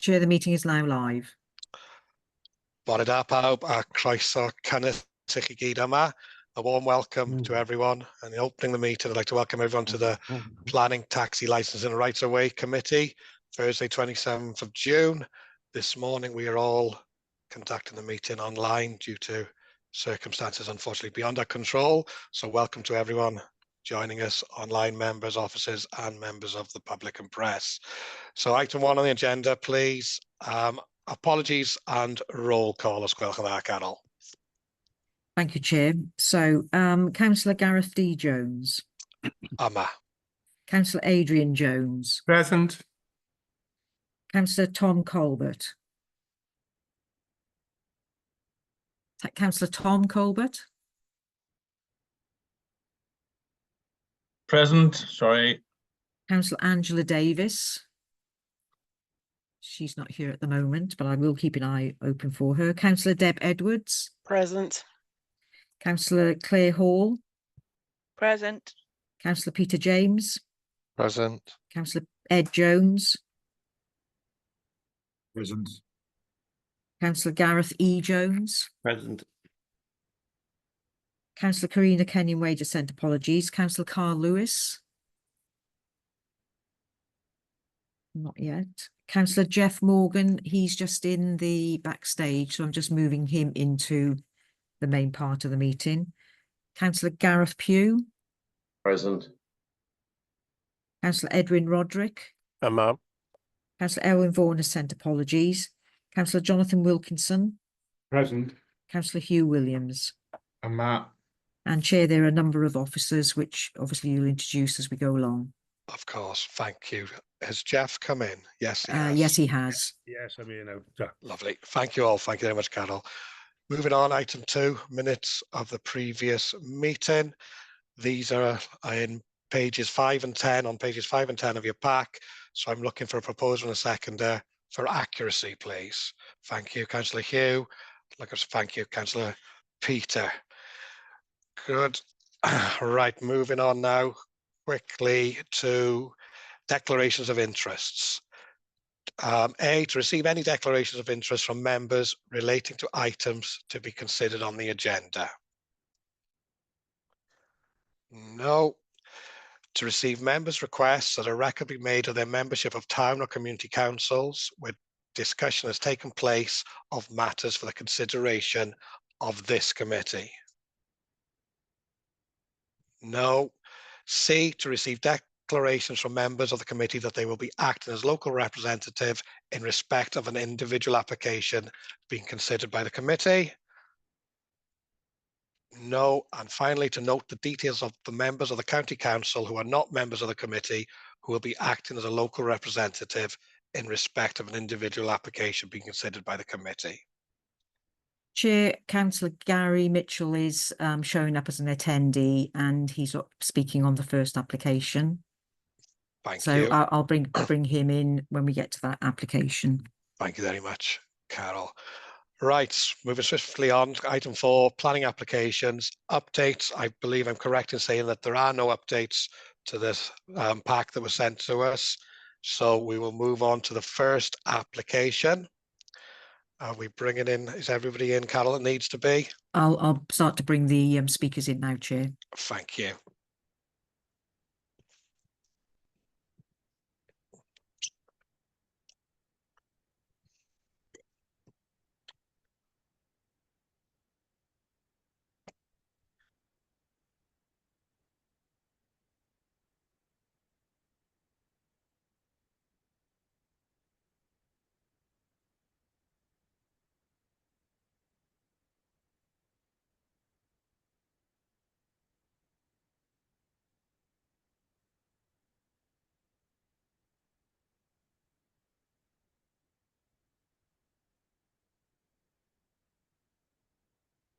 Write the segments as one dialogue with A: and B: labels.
A: Chair, the meeting is now live.
B: Bore da pawb a croeso cynnes i chi gyd yma. A warm welcome to everyone. And in opening the meeting, I'd like to welcome everyone to the Planning, Taxi Licensing and Rights of Way Committee, Thursday, 27th of June. This morning, we are all conducting the meeting online due to circumstances unfortunately beyond our control. So welcome to everyone joining us, online members, officers, and members of the public and press. So item 1 on the agenda, please. Apologies and roll call as gwelwch yn dda, Carol.
A: Thank you, Chair. So, Councillor Gareth D. Jones.
B: Yma.
A: Councillor Adrian Jones.
C: Present.
A: Councillor Tom Colbert. Councillor Tom Colbert.
C: Present, sorry.
A: Councillor Angela Davis. She's not here at the moment, but I will keep an eye open for her. Councillor Deb Edwards.
D: Present.
A: Councillor Claire Hall.
D: Present.
A: Councillor Peter James.
E: Present.
A: Councillor Ed Jones.
E: Present.
A: Councillor Gareth E. Jones.
E: Present.
A: Councillor Karina Kenyon-Wade sent apologies. Councillor Carl Lewis. Not yet. Councillor Jeff Morgan, he's just in the backstage, so I'm just moving him into the main part of the meeting. Councillor Gareth Pugh.
E: Present.
A: Councillor Edwin Roderick.
E: Yma.
A: Councillor Elwyn Vaughan has sent apologies. Councillor Jonathan Wilkinson.
C: Present.
A: Councillor Hugh Williams.
C: Yma.
A: And Chair, there are a number of officers which obviously you'll introduce as we go along.
B: Of course, thank you. Has Jeff come in? Yes, he has.
A: Yes, he has.
C: Yes, I'm here now.
B: Lovely. Thank you all. Thank you very much, Carol. Moving on, item 2, minutes of the previous meeting. These are in pages 5 and 10, on pages 5 and 10 of your pack. So I'm looking for a proposer and a seconder for accuracy, please. Thank you, Councillor Hugh. Thank you, Councillor Peter. Good. Right, moving on now quickly to declarations of interests. A, to receive any declarations of interest from members relating to items to be considered on the agenda. No. To receive members' requests that a record be made of their membership of town or community councils where discussion has taken place of matters for the consideration of this committee. No. C, to receive declarations from members of the committee that they will be acting as local representative in respect of an individual application being considered by the committee. No. And finally, to note the details of the members of the county council who are not members of the committee who will be acting as a local representative in respect of an individual application being considered by the committee.
A: Chair, Councillor Gary Mitchell is showing up as an attendee and he's speaking on the first application.
B: Thank
A: you. So I'll bring him in when we get to that application.
B: Thank you very much, Carol. Right, moving swiftly on, item 4, planning applications, updates. I believe I'm correct in saying that there are no updates to this pack that was sent to us. So we will move on to the first application. Are we bringing in, is everybody in, Carol, that needs to be?
A: I'll start to bring the speakers in now, Chair.
B: Thank you.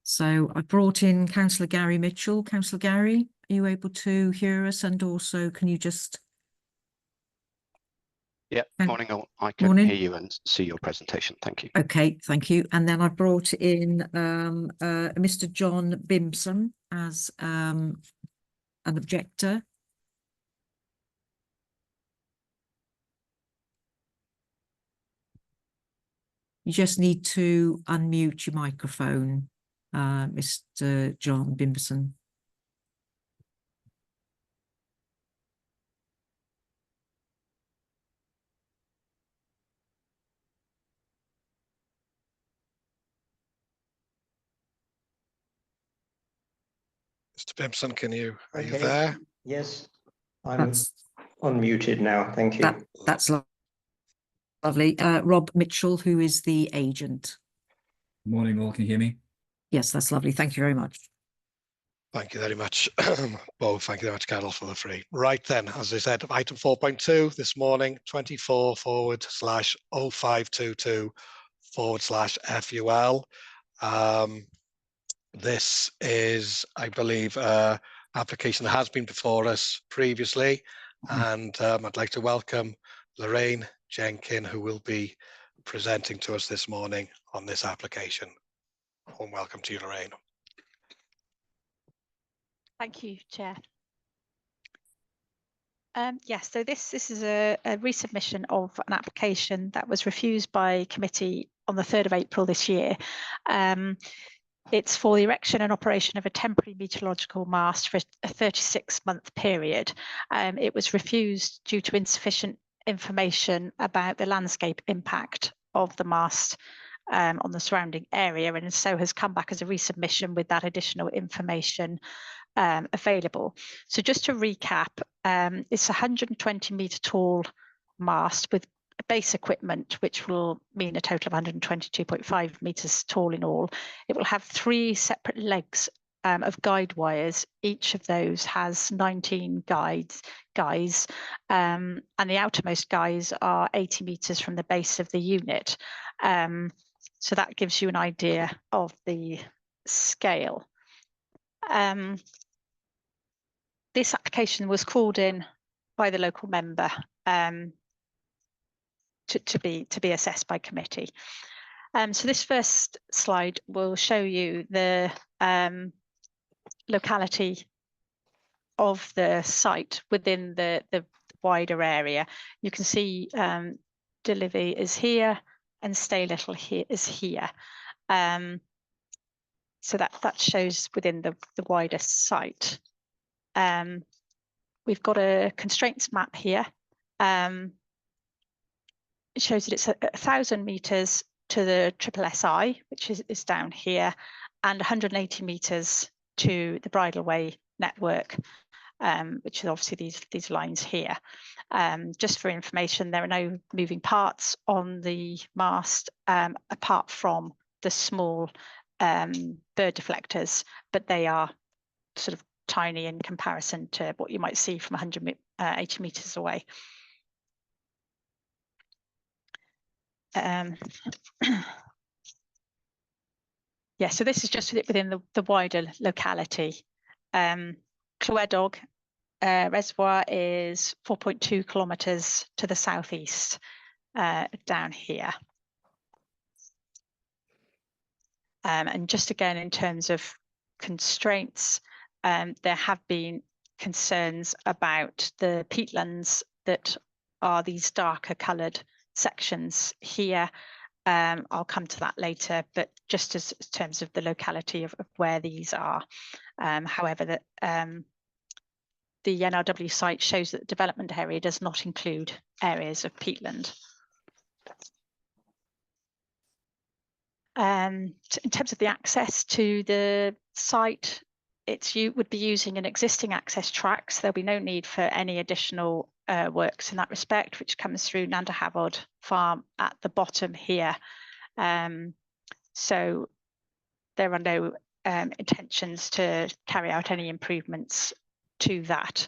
A: So I brought in Councillor Gary Mitchell. Councillor Gary, are you able to hear us? And also, can you just...
F: Yeah, morning all. I can hear you and see your presentation. Thank you.
A: Okay, thank you. And then I brought in Mr. John Bimson as an objector. You just need to unmute your microphone, Mr. John Bimberson.
B: Mr. Bimpson, are you
G: Okay.
B: there?
G: Yes, I'm
A: That's
G: unmuted now. Thank you.
A: that's lovely. Rob Mitchell, who is the agent.
H: Morning all, can you hear me?
A: Yes, that's lovely. Thank you very much.
B: Thank you very much, both. Thank you very much, Carol, for the free. Right then, as I said, item 4.2 this morning, 24/0522/FUL. This is, I believe, application that has been before us previously, and I'd like to welcome Lorraine Jenkin, who will be presenting to us this morning on this application. Warm welcome to you, Lorraine.
I: Thank you, Chair. Yes, so this is a resubmission of an application that was refused by committee on the 3rd of April this year. It's for the erection and operation of a temporary meteorological mast for a 36-month period. It was refused due to insufficient information about the landscape impact of the mast on the surrounding area, and so has come back as a resubmission with that additional information available. So just to recap, it's a 120-metre tall mast with base equipment, which will mean a total of 122.5 metres tall in all. It will have 3 separate legs of guide wires. Each of those has 19 guys, and the outermost guys are 80 metres from the base of the unit. So that gives you an idea of the scale. This application was called in by the local member to be assessed by committee. So this first slide will show you the locality of the site within the wider area. You can see Dillivy is here and Stay Little here is here. So that shows within the wider site. We've got a constraints map here. It shows that it's 1,000 metres to the SSSI, which is down here, and 180 metres to the Bridleway network, which is obviously these lines here. Just for information, there are no moving parts on the mast apart from the small bird deflectors, but they are sort of tiny in comparison to what you might see from 180 metres away. Yeah, so this is just within the wider locality. Clywedog Reservoir is 4.2 kilometres to the southeast down here. And just again, in terms of constraints, there have been concerns about the peatlands that are these darker coloured sections here. I'll come to that later, but just as in terms of the locality of where these are. However, that the NRW site shows that the development area does not include areas of peatland. In terms of the access to the site, you would be using an existing access track, so there'll be no need for any additional works in that respect, which comes through Nanda Havod farm at the bottom here. So there are no intentions to carry out any improvements to that.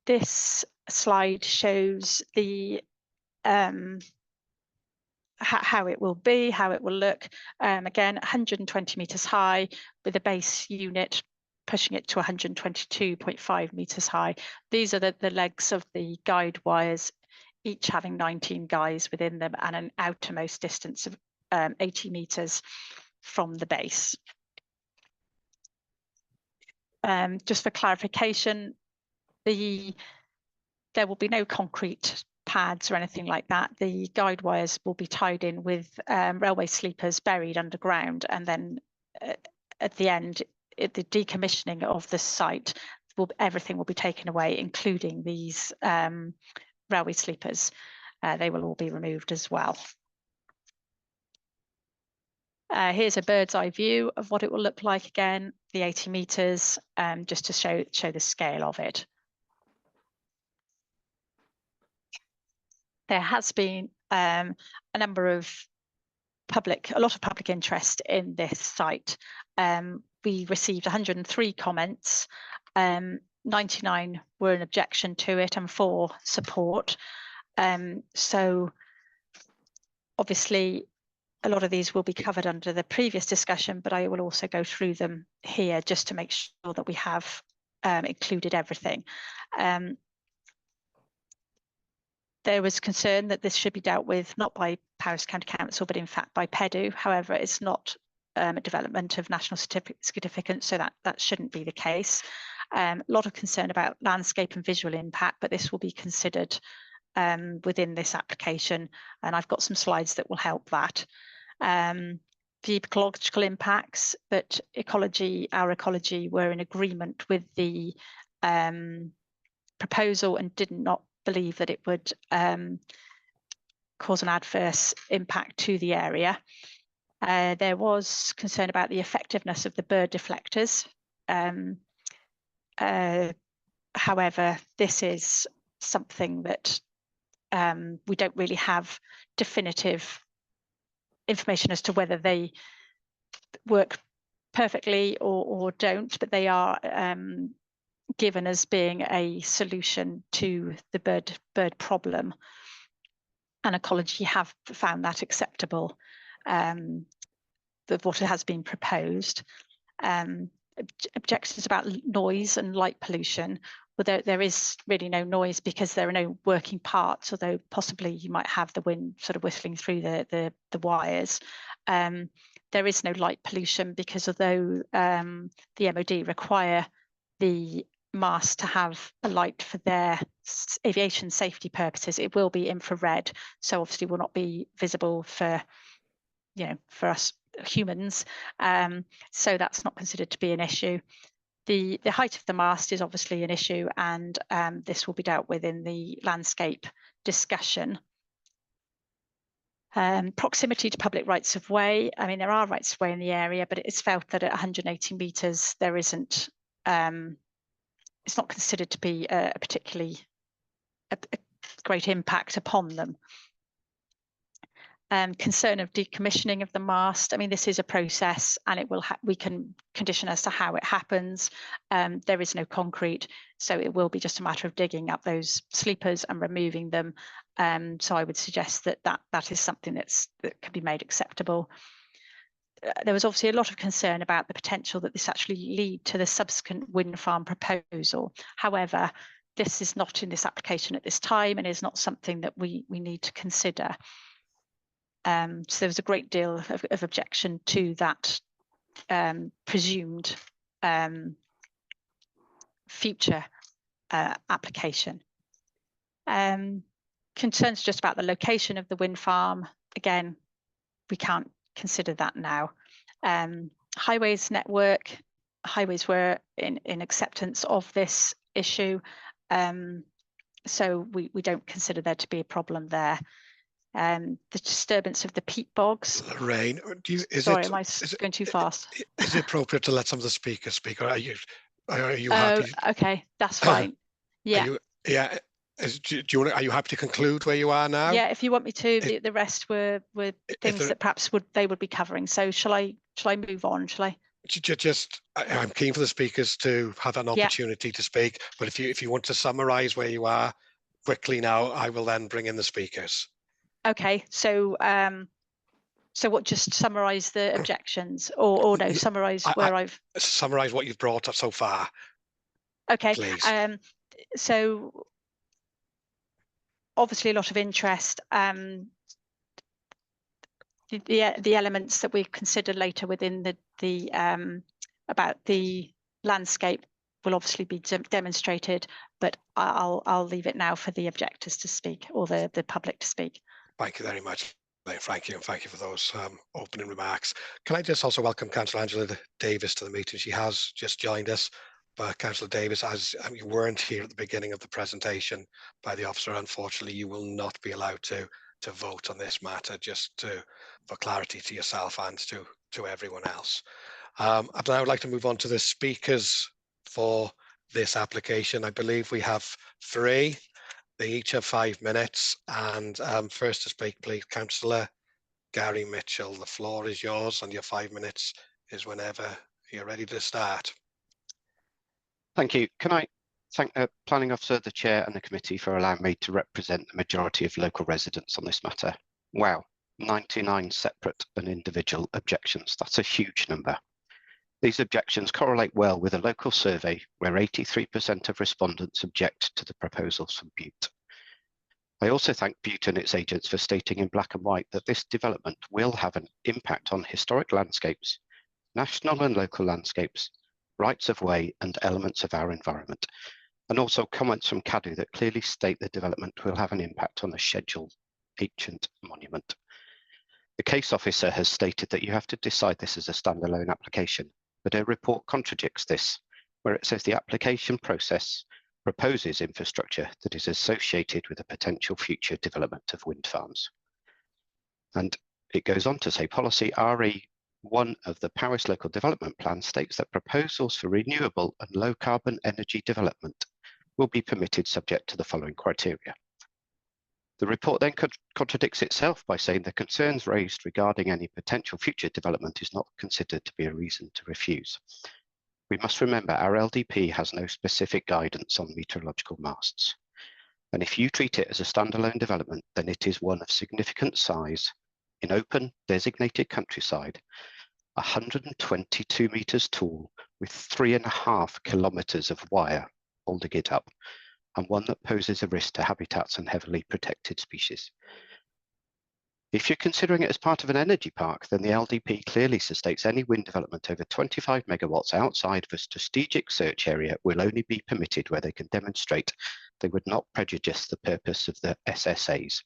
I: This slide shows the how it will be, how it will look. Again, 120 metres high with a base unit pushing it to 122.5 metres high. These are the legs of the guide wires, each having 19 guys within them and an outermost distance of 80 metres from the base. Just for clarification, there will be no concrete pads or anything like that. The guide wires will be tied in with railway sleepers buried underground, and then at the end, at the decommissioning of the site, everything will be taken away, including these railway sleepers. They will all be removed as well. Here's a bird's eye view of what it will look like again, the 80 metres, just to show the scale of it. There has been a lot of public interest in this site. We received 103 comments, 99 were an objection to it and 4 support. So obviously a lot of these will be covered under the previous discussion, but I will also go through them here just to make sure that we have included everything. There was concern that this should be dealt with not by Powys County Council, but in fact by PEDU. However, it's not a development of national significance, so that shouldn't be the case. A lot of concern about landscape and visual impact, but this will be considered within this application, and I've got some slides that will help that. The ecological impacts, that our ecology were in agreement with the proposal and did not believe that it would cause an adverse impact to the area. There was concern about the effectiveness of the bird deflectors. However, this is something that we don't really have definitive information as to whether they work perfectly or don't, but they are given as being a solution to the bird problem, and ecology have found that acceptable with what has been proposed. Objections about noise and light pollution. Well, there is really no noise because there are no working parts, although possibly you might have the wind sort of whistling through the wires. There is no light pollution because although the MOD require the mast to have a light for their aviation safety purposes, it will be infrared, so obviously will not be visible for us humans, so that's not considered to be an issue. The height of the mast is obviously an issue, and this will be dealt with in the landscape discussion. Proximity to public rights of way. I mean, there are rights of way in the area, but it's felt that at 180 metres there isn't. It's not considered to be a particularly a great impact upon them. Concern of decommissioning of the mast. I mean, this is a process, and it will we can condition as to how it happens. There is no concrete, so it will be just a matter of digging up those sleepers and removing them. So I would suggest that is something that can be made acceptable. There was obviously a lot of concern about the potential that this actually lead to the subsequent wind farm proposal. However, this is not in this application at this time, and is not something that we need to consider. So there was a great deal of objection to that presumed future application. Concerns just about the location of the wind farm. Again, we can't consider that now. Highways network. Highways were in acceptance of this issue. So we don't consider there to be a problem there. The disturbance of the peat bogs.
B: Lorraine, am I
I: going too fast?
B: Is it appropriate to let some of the speakers speak, or are you happy?
I: Okay, that's fine. Yeah.
B: Are you happy to conclude where you are now?
I: Yeah, if you want me to. The rest were things that perhaps they would be covering. So shall I move on? Shall I?
B: I'm keen for the speakers to have an opportunity to speak, but if you want to summarise where you are quickly now, I will then bring in the speakers.
I: Okay, so so what? Just summarise the objections, or no? Summarise where I've
B: summarise what you've brought up so far.
I: Okay.
B: Please.
I: So obviously a lot of interest. The elements that we consider later within the about the landscape will obviously be demonstrated, but I'll leave it now for the objectors to speak, or the public to speak.
B: Thank you very much, Frankie, and thank you for those opening remarks. Can I just also welcome Councillor Angela Davis to the meeting? She has just joined us, but Councillor Davis, as you weren't here at the beginning of the presentation by the officer, unfortunately, you will not be allowed to vote on this matter, just for clarity to yourself and to everyone else. I'd now like to move on to the speakers for this application. I believe we have 3. They each have 5 minutes. And first to speak, please, Councillor Gary Mitchell. The floor is yours, and your 5 minutes is whenever you're ready to start.
F: Thank you. Can I thank the Planning Officer, the Chair and the committee for allowing me to represent the majority of local residents on this matter. Wow, 99 separate and individual objections. That's a huge number. These objections correlate well with a local survey where 83% of respondents object to the proposals from Bute. I also thank Bute and its agents for stating in black and white that this development will have an impact on historic landscapes, national and local landscapes, rights of way and elements of our environment, and also comments from CADU that clearly state the development will have an impact on the scheduled ancient monument. The case officer has stated that you have to decide this as a standalone application, but a report contradicts this, where it says the application process proposes infrastructure that is associated with a potential future development of wind farms. And it goes on to say policy RE1 of the Powys Local Development Plan states that proposals for renewable and low carbon energy development will be permitted subject to the following criteria. The report then contradicts itself by saying the concerns raised regarding any potential future development is not considered to be a reason to refuse. We must remember our LDP has no specific guidance on meteorological masts. And if you treat it as a standalone development, then it is one of significant size in open, designated countryside, 122 meters tall with 3.5 kilometers of wire holding it up, and one that poses a risk to habitats and heavily protected species. If you're considering it as part of an energy park, then the LDP clearly states any wind development over 25 megawatts outside of a strategic search area will only be permitted where they can demonstrate they would not prejudice the purpose of the SSAs.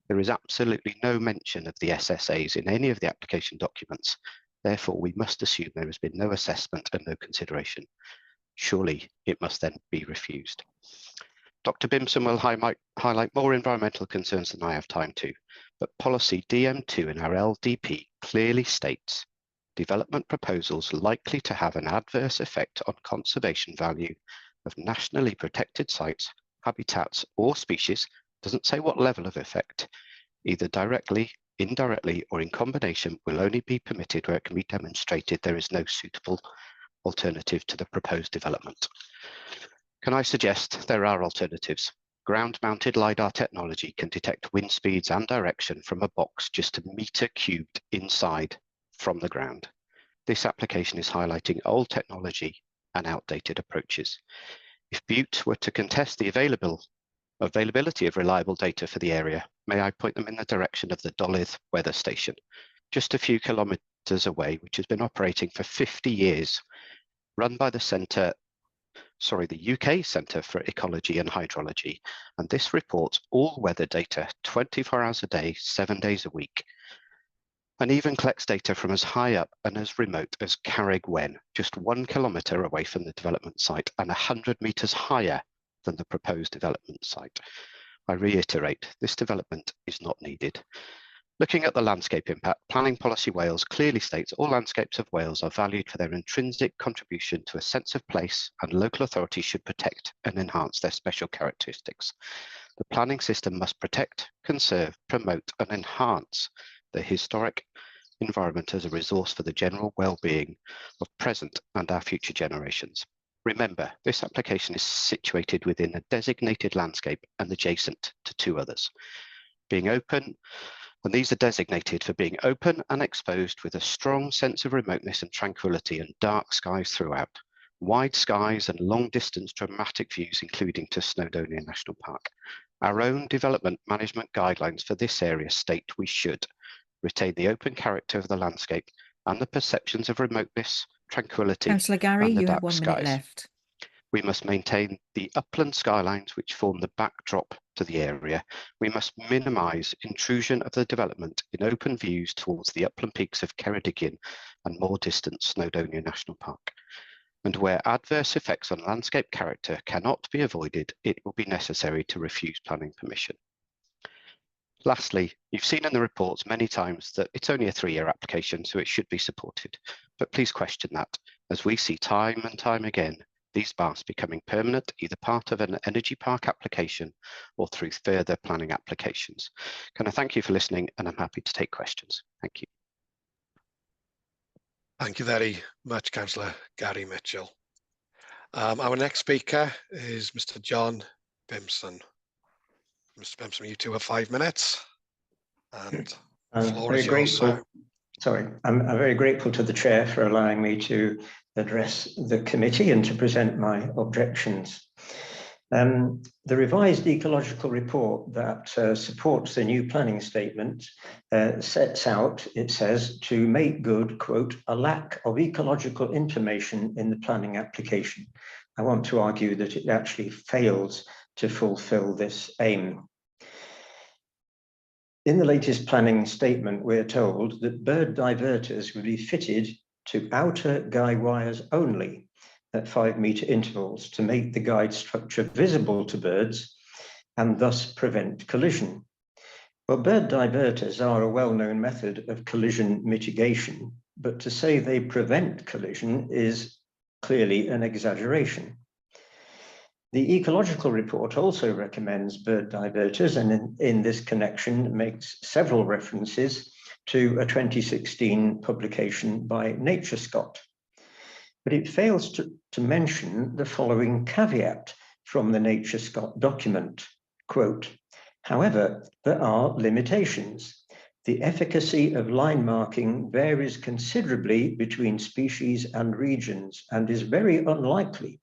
F: There is absolutely no mention of the SSAs in any of the application documents. Therefore, we must assume there has been no assessment and no consideration. Surely it must then be refused. Dr. Bimson will highlight more environmental concerns than I have time to, but policy DM2 in our LDP clearly states development proposals likely to have an adverse effect on conservation value of nationally protected sites, habitats or species, doesn't say what level of effect, either directly, indirectly or in combination, will only be permitted where it can be demonstrated there is no suitable alternative to the proposed development. Can I suggest there are alternatives? Ground-mounted LiDAR technology can detect wind speeds and direction from a box just a meter cubed inside from the ground. This application is highlighting old technology and outdated approaches. If Bute were to contest the availability of reliable data for the area, may I point them in the direction of the Dollyth weather station, just a few kilometers away, which has been operating for 50 years, run by the UK Centre for Ecology and Hydrology, and this reports all weather data 24 hours a day, 7 days a week, and even collects data from as high up and as remote as Carrig Wen, just 1 kilometre away from the development site and 100 metres higher than the proposed development site. I reiterate, this development is not needed. Looking at the landscape impact, Planning Policy Wales clearly states all landscapes of Wales are valued for their intrinsic contribution to a sense of place, and local authorities should protect and enhance their special characteristics. The planning system must protect, conserve, promote and enhance the historic environment as a resource for the general well-being of present and our future generations. Remember, this application is situated within a designated landscape and adjacent to 2 others. Being open, and these are designated for being open and exposed with a strong sense of remoteness and tranquility and dark skies throughout, wide skies and long distance dramatic views, including to Snowdonia National Park. Our own development management guidelines for this area state we should retain the open character of the landscape and the perceptions of remoteness, tranquility.
A: Councillor Gary,
F: and the
A: you have
F: dark
A: 1 minute
F: skies.
A: left.
F: We must maintain the upland skylines which form the backdrop to the area. We must minimise intrusion of the development in open views towards the upland peaks of Ceredigion and more distant Snowdonia National Park. And where adverse effects on landscape character cannot be avoided, it will be necessary to refuse planning permission. Lastly, you've seen in the reports many times that it's only a 3-year application, so it should be supported. But please question that, as we see time and time again, these baths becoming permanent, either part of an energy park application or through further planning applications. Can I thank you for listening, and I'm happy to take questions. Thank you.
B: Thank you very much, Councillor Gary Mitchell. Our next speaker is Mr. John Bimson. Mr. Bimson, you two have 5 minutes. And the
G: I'm
B: floor
G: very
B: is yours, sir.
G: grateful. Sorry, I'm very grateful to the chair for allowing me to address the committee and to present my objections. The revised ecological report that supports the new planning statement sets out, it says, to make good, quote, a lack of ecological information in the planning application. I want to argue that it actually fails to fulfill this aim. In the latest planning statement, we're told that bird diverters will be fitted to outer guy wires only at 5-metre intervals to make the guide structure visible to birds and thus prevent collision. Well, bird diverters are a well-known method of collision mitigation, but to say they prevent collision is clearly an exaggeration. The ecological report also recommends bird diverters, and in this connection makes several references to a 2016 publication by NatureScott. But it fails to mention the following caveat from the NatureScott document, quote, however, there are limitations. The efficacy of line marking varies considerably between species and regions and is very unlikely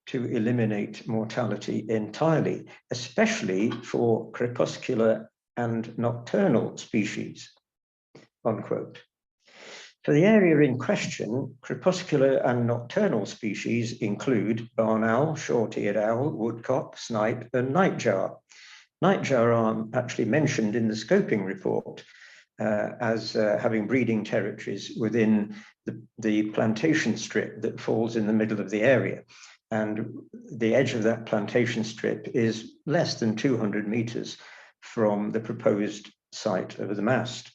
G: to eliminate mortality entirely, especially for crepuscular and nocturnal species, unquote. For the area in question, crepuscular and nocturnal species include barn owl, short-eared owl, woodcock, snipe, and nightjar. Nightjar are actually mentioned in the scoping report as having breeding territories within the plantation strip that falls in the middle of the area. And the edge of that plantation strip is less than 200 meters from the proposed site of the mast.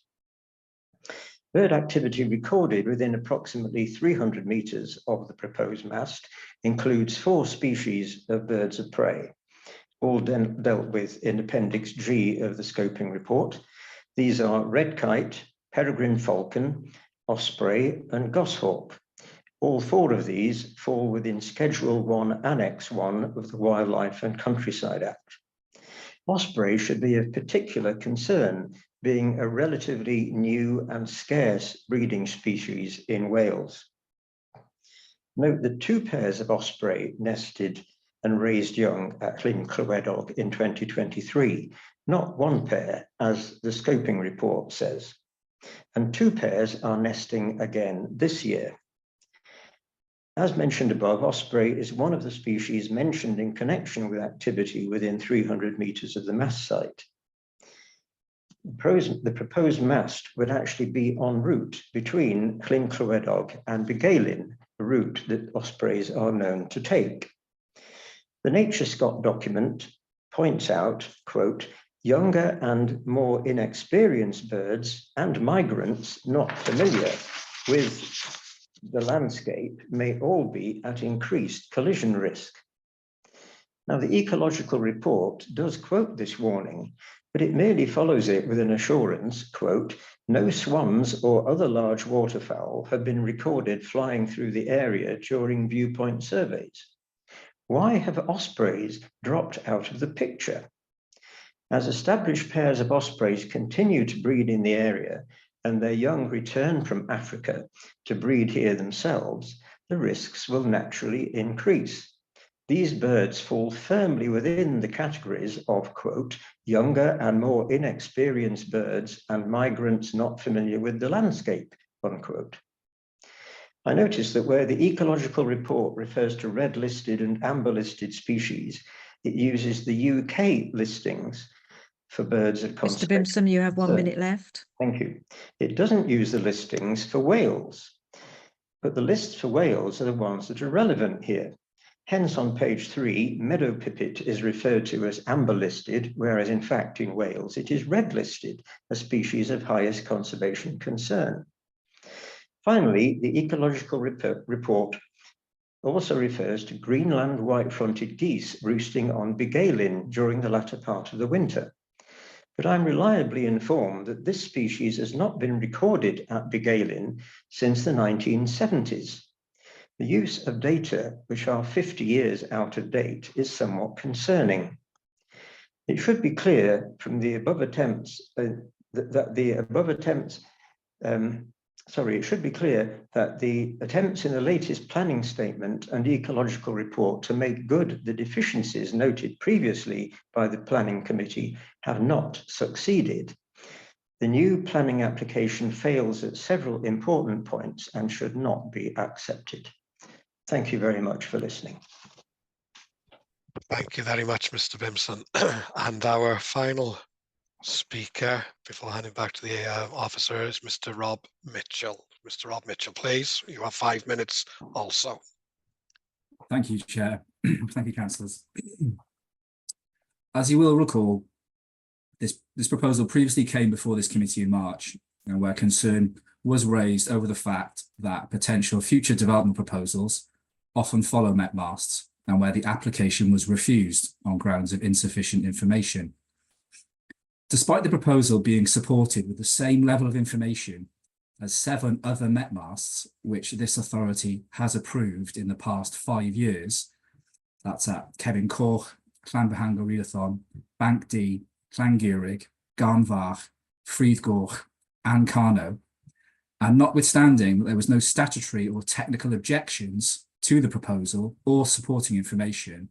G: Bird activity recorded within approximately 300 meters of the proposed mast includes 4 species of birds of prey, all dealt with in Appendix G of the scoping report. These are red kite, peregrine falcon, osprey, and goshawk. All 4 of these fall within Schedule 1, Annex 1 of the Wildlife and Countryside Act. Osprey should be of particular concern, being a relatively new and scarce breeding species in Wales. Note that 2 pairs of osprey nested and raised young at Llyn Clywedog in 2023, not 1 pair, as the scoping report says. And 2 pairs are nesting again this year. As mentioned above, osprey is one of the species mentioned in connection with activity within 300 meters of the mast site. The proposed mast would actually be en route between Llyn Clywedog and Bugailin, a route that ospreys are known to take. The NatureScott document points out, quote, younger and more inexperienced birds and migrants not familiar with the landscape may all be at increased collision risk. Now, the ecological report does quote this warning, but it merely follows it with an assurance, quote, no swans or other large waterfowl have been recorded flying through the area during viewpoint surveys. Why have ospreys dropped out of the picture? As established pairs of ospreys continue to breed in the area and their young return from Africa to breed here themselves, the risks will naturally increase. These birds fall firmly within the categories of, quote, younger and more inexperienced birds and migrants not familiar with the landscape, unquote. I noticed that where the ecological report refers to red listed and amber listed species, it uses the UK listings for birds of
A: Mr.
G: conservation.
A: Bimson, you have 1
G: concern.
A: minute left.
G: Thank you. It doesn't use the listings for whales, but the lists for whales are the ones that are relevant here. Hence, on page 3, meadow pipit is referred to as amber listed, whereas in fact in Wales it is red listed, a species of highest conservation concern. Finally, the ecological report also refers to Greenland white-fronted geese roosting on Bigalin during the latter part of the winter. But I'm reliably informed that this species has not been recorded at Bigalin since the 1970s. The use of data which are 50 years out of date is somewhat concerning. It should be clear from the above attempts it should be clear that the attempts in the latest planning statement and ecological report to make good the deficiencies noted previously by the Planning Committee have not succeeded. The new planning application fails at several important points and should not be accepted. Thank you very much for listening.
B: Thank you very much, Mr. Bimson. And our final speaker, before handing back to the officer, is Mr. Rob Mitchell. Mr. Rob Mitchell, please. You have 5 minutes also.
H: Thank you, Chair. Thank you, councillors. As you will recall, this proposal previously came before this committee in March, where concern was raised over the fact that potential future development proposals often follow Met masts, and where the application was refused on grounds of insufficient information. Despite the proposal being supported with the same level of information as 7 other Met masts, which this authority has approved in the past 5 years, that's at Cefn Coch, Llanfihangel Rhealathon, Bank D, Llangurig, Garnfach, Frithgoch, and Carno, and notwithstanding that there was no statutory or technical objections to the proposal or supporting information,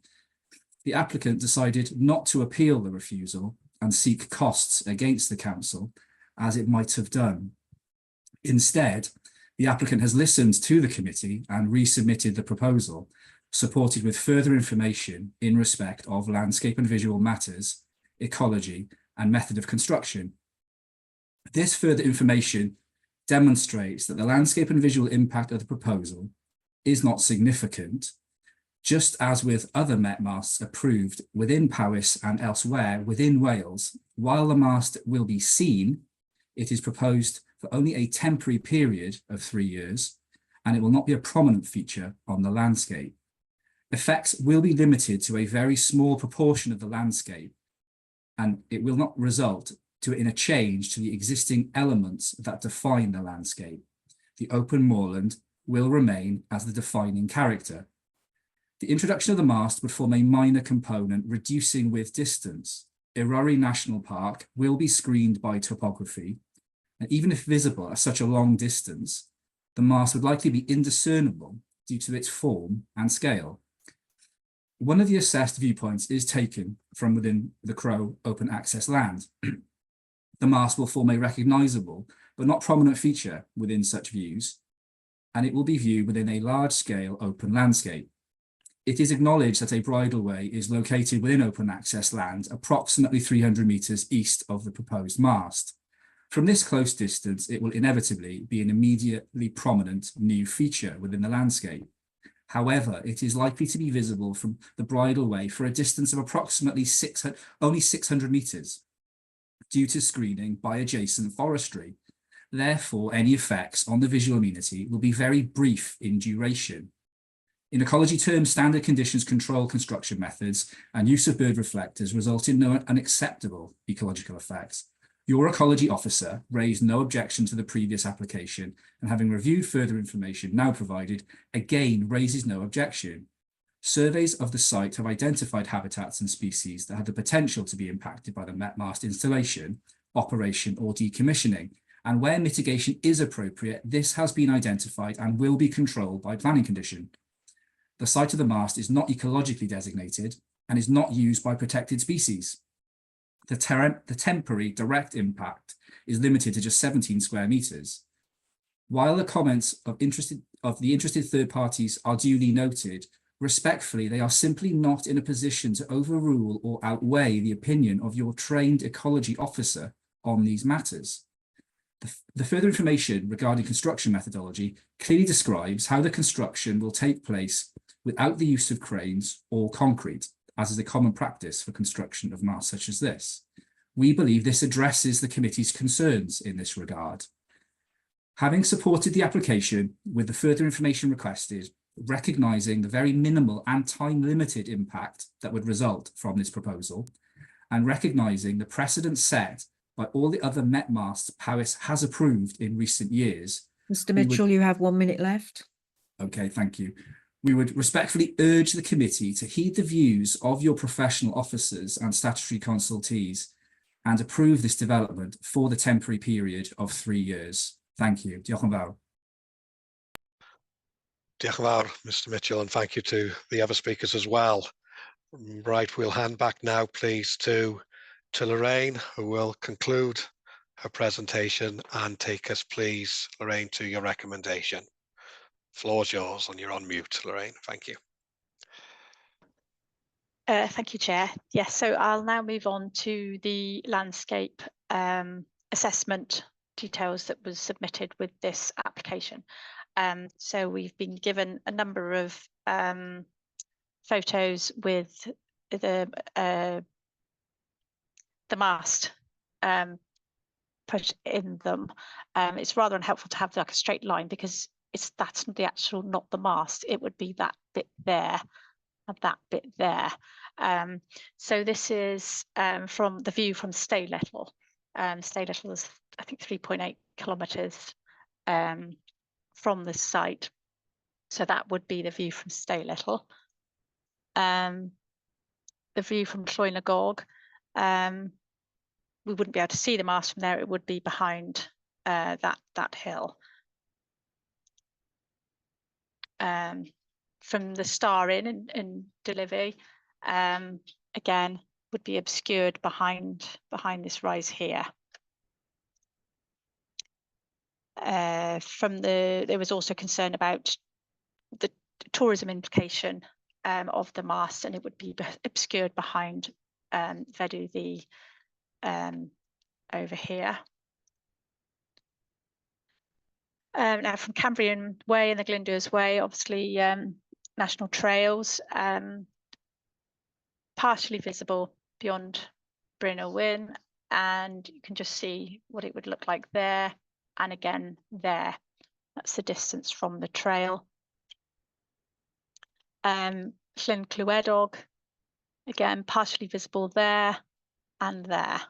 H: the applicant decided not to appeal the refusal and seek costs against the council as it might have done. Instead, the applicant has listened to the committee and resubmitted the proposal, supported with further information in respect of landscape and visual matters, ecology, and method of construction. This further information demonstrates that the landscape and visual impact of the proposal is not significant, just as with other Met masts approved within Powys and elsewhere within Wales. While the mast will be seen, it is proposed for only a temporary period of 3 years, and it will not be a prominent feature on the landscape. Effects will be limited to a very small proportion of the landscape, and it will not result in a change to the existing elements that define the landscape. The open moorland will remain as the defining character. The introduction of the mast would form a minor component, reducing with distance. Eryri National Park will be screened by topography, and even if visible at such a long distance, the mast would likely be indiscernible due to its form and scale. One of the assessed viewpoints is taken from within the Crow open access land. The mast will form a recognisable but not prominent feature within such views, and it will be viewed within a large-scale open landscape. It is acknowledged that a bridleway is located within open access land approximately 300 metres east of the proposed mast. From this close distance, it will inevitably be an immediately prominent new feature within the landscape. However, it is likely to be visible from the bridleway for a distance of approximately only 600 metres due to screening by adjacent forestry. Therefore, any effects on the visual amenity will be very brief in duration. In ecology terms, standard conditions control construction methods and use of bird reflectors result in no unacceptable ecological effects. Your ecology officer raised no objection to the previous application, and having reviewed further information now provided, again raises no objection. Surveys of the site have identified habitats and species that have the potential to be impacted by the Met mast installation, operation, or decommissioning, and where mitigation is appropriate, this has been identified and will be controlled by planning condition. The site of the mast is not ecologically designated and is not used by protected species. The temporary direct impact is limited to just 17 square metres. While the comments of the interested third parties are duly noted, respectfully, they are simply not in a position to overrule or outweigh the opinion of your trained ecology officer on these matters. The further information regarding construction methodology clearly describes how the construction will take place without the use of cranes or concrete, as is a common practice for construction of masts such as this. We believe this addresses the committee's concerns in this regard. Having supported the application with the further information requested, recognising the very minimal and time-limited impact that would result from this proposal, and recognising the precedent set by all the other Met masts Powys has approved in recent years.
A: Mr.
H: we would-
A: Mitchell, you have 1 minute left.
H: Okay, thank you. We would respectfully urge the committee to heed the views of your professional officers and statutory consultees and approve this development for the temporary period of 3 years. Thank you. Diolch yn fawr.
B: Diolch yn fawr, Mr Mitchell, and thank you to the other speakers as well. Right, we'll hand back now, please, to Lorraine, who will conclude her presentation and take us, please, Lorraine, to your recommendation. Floor's yours, and you're on mute, Lorraine. Thank you.
I: Thank you, Chair. Yes, so I'll now move on to the landscape assessment details that was submitted with this application. So we've been given a number of photos with the mast put in them. It's rather unhelpful to have like a straight line because that's the actual, not the mast. It would be that bit there and that bit there. So this is from the view from Stay Little. Stay Little is, I think, 3.8 kilometres from the site. So that would be the view from Stay Little. The view from Llwyn-y-Gog, we wouldn't be able to see the mast from there. It would be behind that hill. From the Star Inn in Delyfy, again, would be obscured behind this rise here. There was also concern about the tourism implication of the mast, and it would be obscured behind Feddw over here. Now from Cambrian Way and the Glyndwrs Way, obviously national trails, partially visible beyond Bryn y Wyn, and you can just see what it would look like there, and again there. That's the distance from the trail. Llyn Clywedog, again partially visible there and there.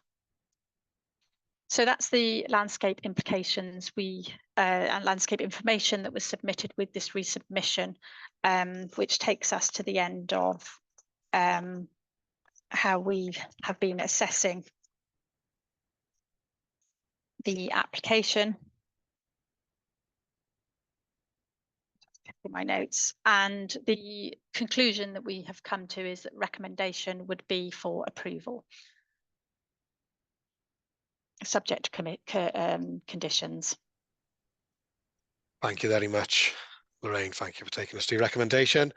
I: So that's the landscape implications and landscape information that was submitted with this resubmission, which takes us to the end of how we have been assessing the application. My notes, and the conclusion that we have come to is that recommendation would be for approval, subject to conditions.
B: Thank you very much, Lorraine. Thank you for taking us to your recommendation.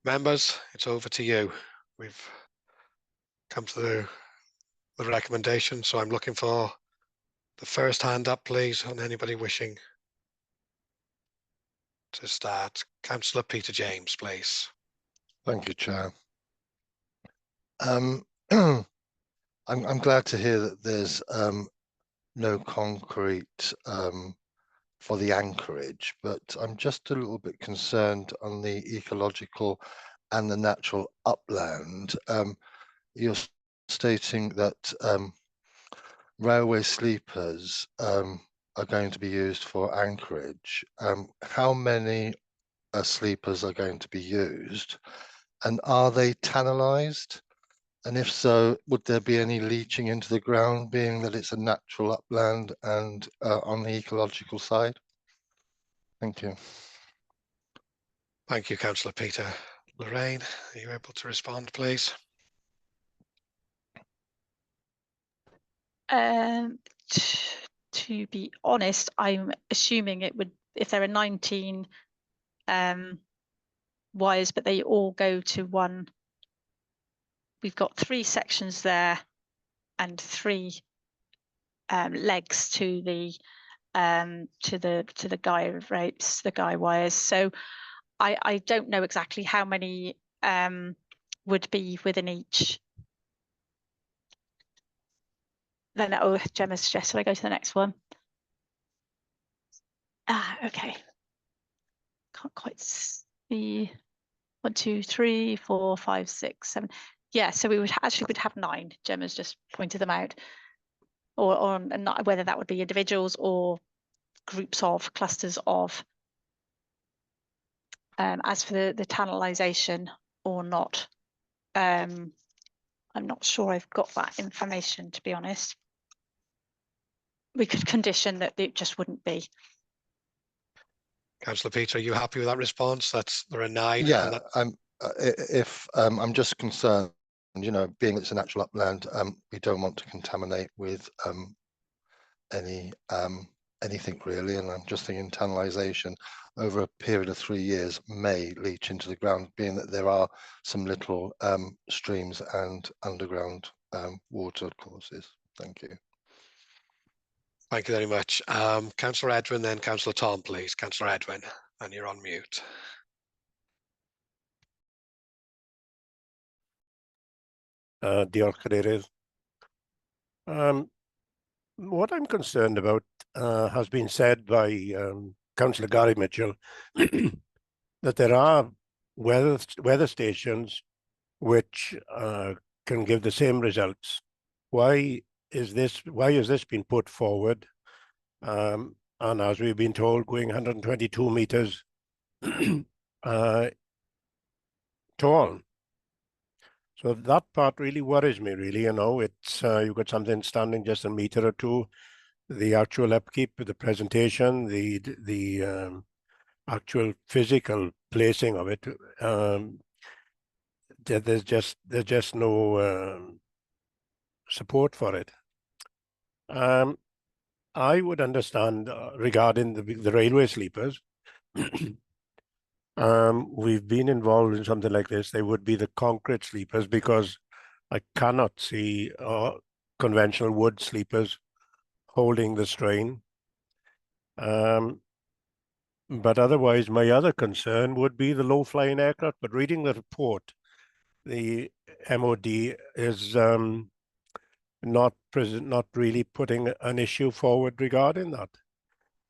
B: Members, it's over to you. We've come to the recommendation, so I'm looking for the first hand up, please, on anybody wishing to start. Councillor Peter James, please.
E: Thank you, Chair. I'm glad to hear that there's no concrete for the anchorage, but I'm just a little bit concerned on the ecological and the natural upland. You're stating that railway sleepers are going to be used for anchorage. How many sleepers are going to be used, and are they tunnelized? And if so, would there be any leaching into the ground, being that it's a natural upland and on the ecological side? Thank you.
B: Thank you, Councillor Peter. Lorraine, are you able to respond, please?
I: to be honest, I'm assuming it would, if there are 19 wires, but they all go to one. We've got 3 sections there and 3 legs to the guy ropes, the guy wires. So I don't know exactly how many would be within each. Then, oh, Gemma suggested I go to the next one. Okay. Can't quite see. 1, 2, 3, 4, 5, 6, 7. Yeah, so we would have 9. Gemma's just pointed them out, or not whether that would be individuals or groups of clusters of. As for the tunnelization or not, I'm not sure I've got that information, to be honest. We could condition that it just wouldn't be.
B: Councillor Peter, are you happy with that response? There are 9.
E: Yeah, I'm just concerned, you know, being it's a natural upland, we don't want to contaminate with anything really, and I'm just thinking tunnelization over a period of 3 years may leach into the ground, being that there are some little streams and underground water courses. Thank you.
B: Thank you very much. Councillor Edwin, then Councillor Tom, please. Councillor Edwin, and you're on mute.
J: Diolch, Cadeirydd. What I'm concerned about has been said by Councillor Gary Mitchell that there are weather stations which can give the same results. Why is this been put forward? And as we've been told, going 122 meters tall. So that part really worries me, really. You know, it's you've got something standing just a meter or two. The actual upkeep, the presentation, the actual physical placing of it, there's just no support for it. I would understand regarding the railway sleepers. We've been involved in something like this. They would be the concrete sleepers, because I cannot see conventional wood sleepers holding the strain. But otherwise, my other concern would be the low-flying aircraft. But reading the report, the MOD is not really putting an issue forward regarding that.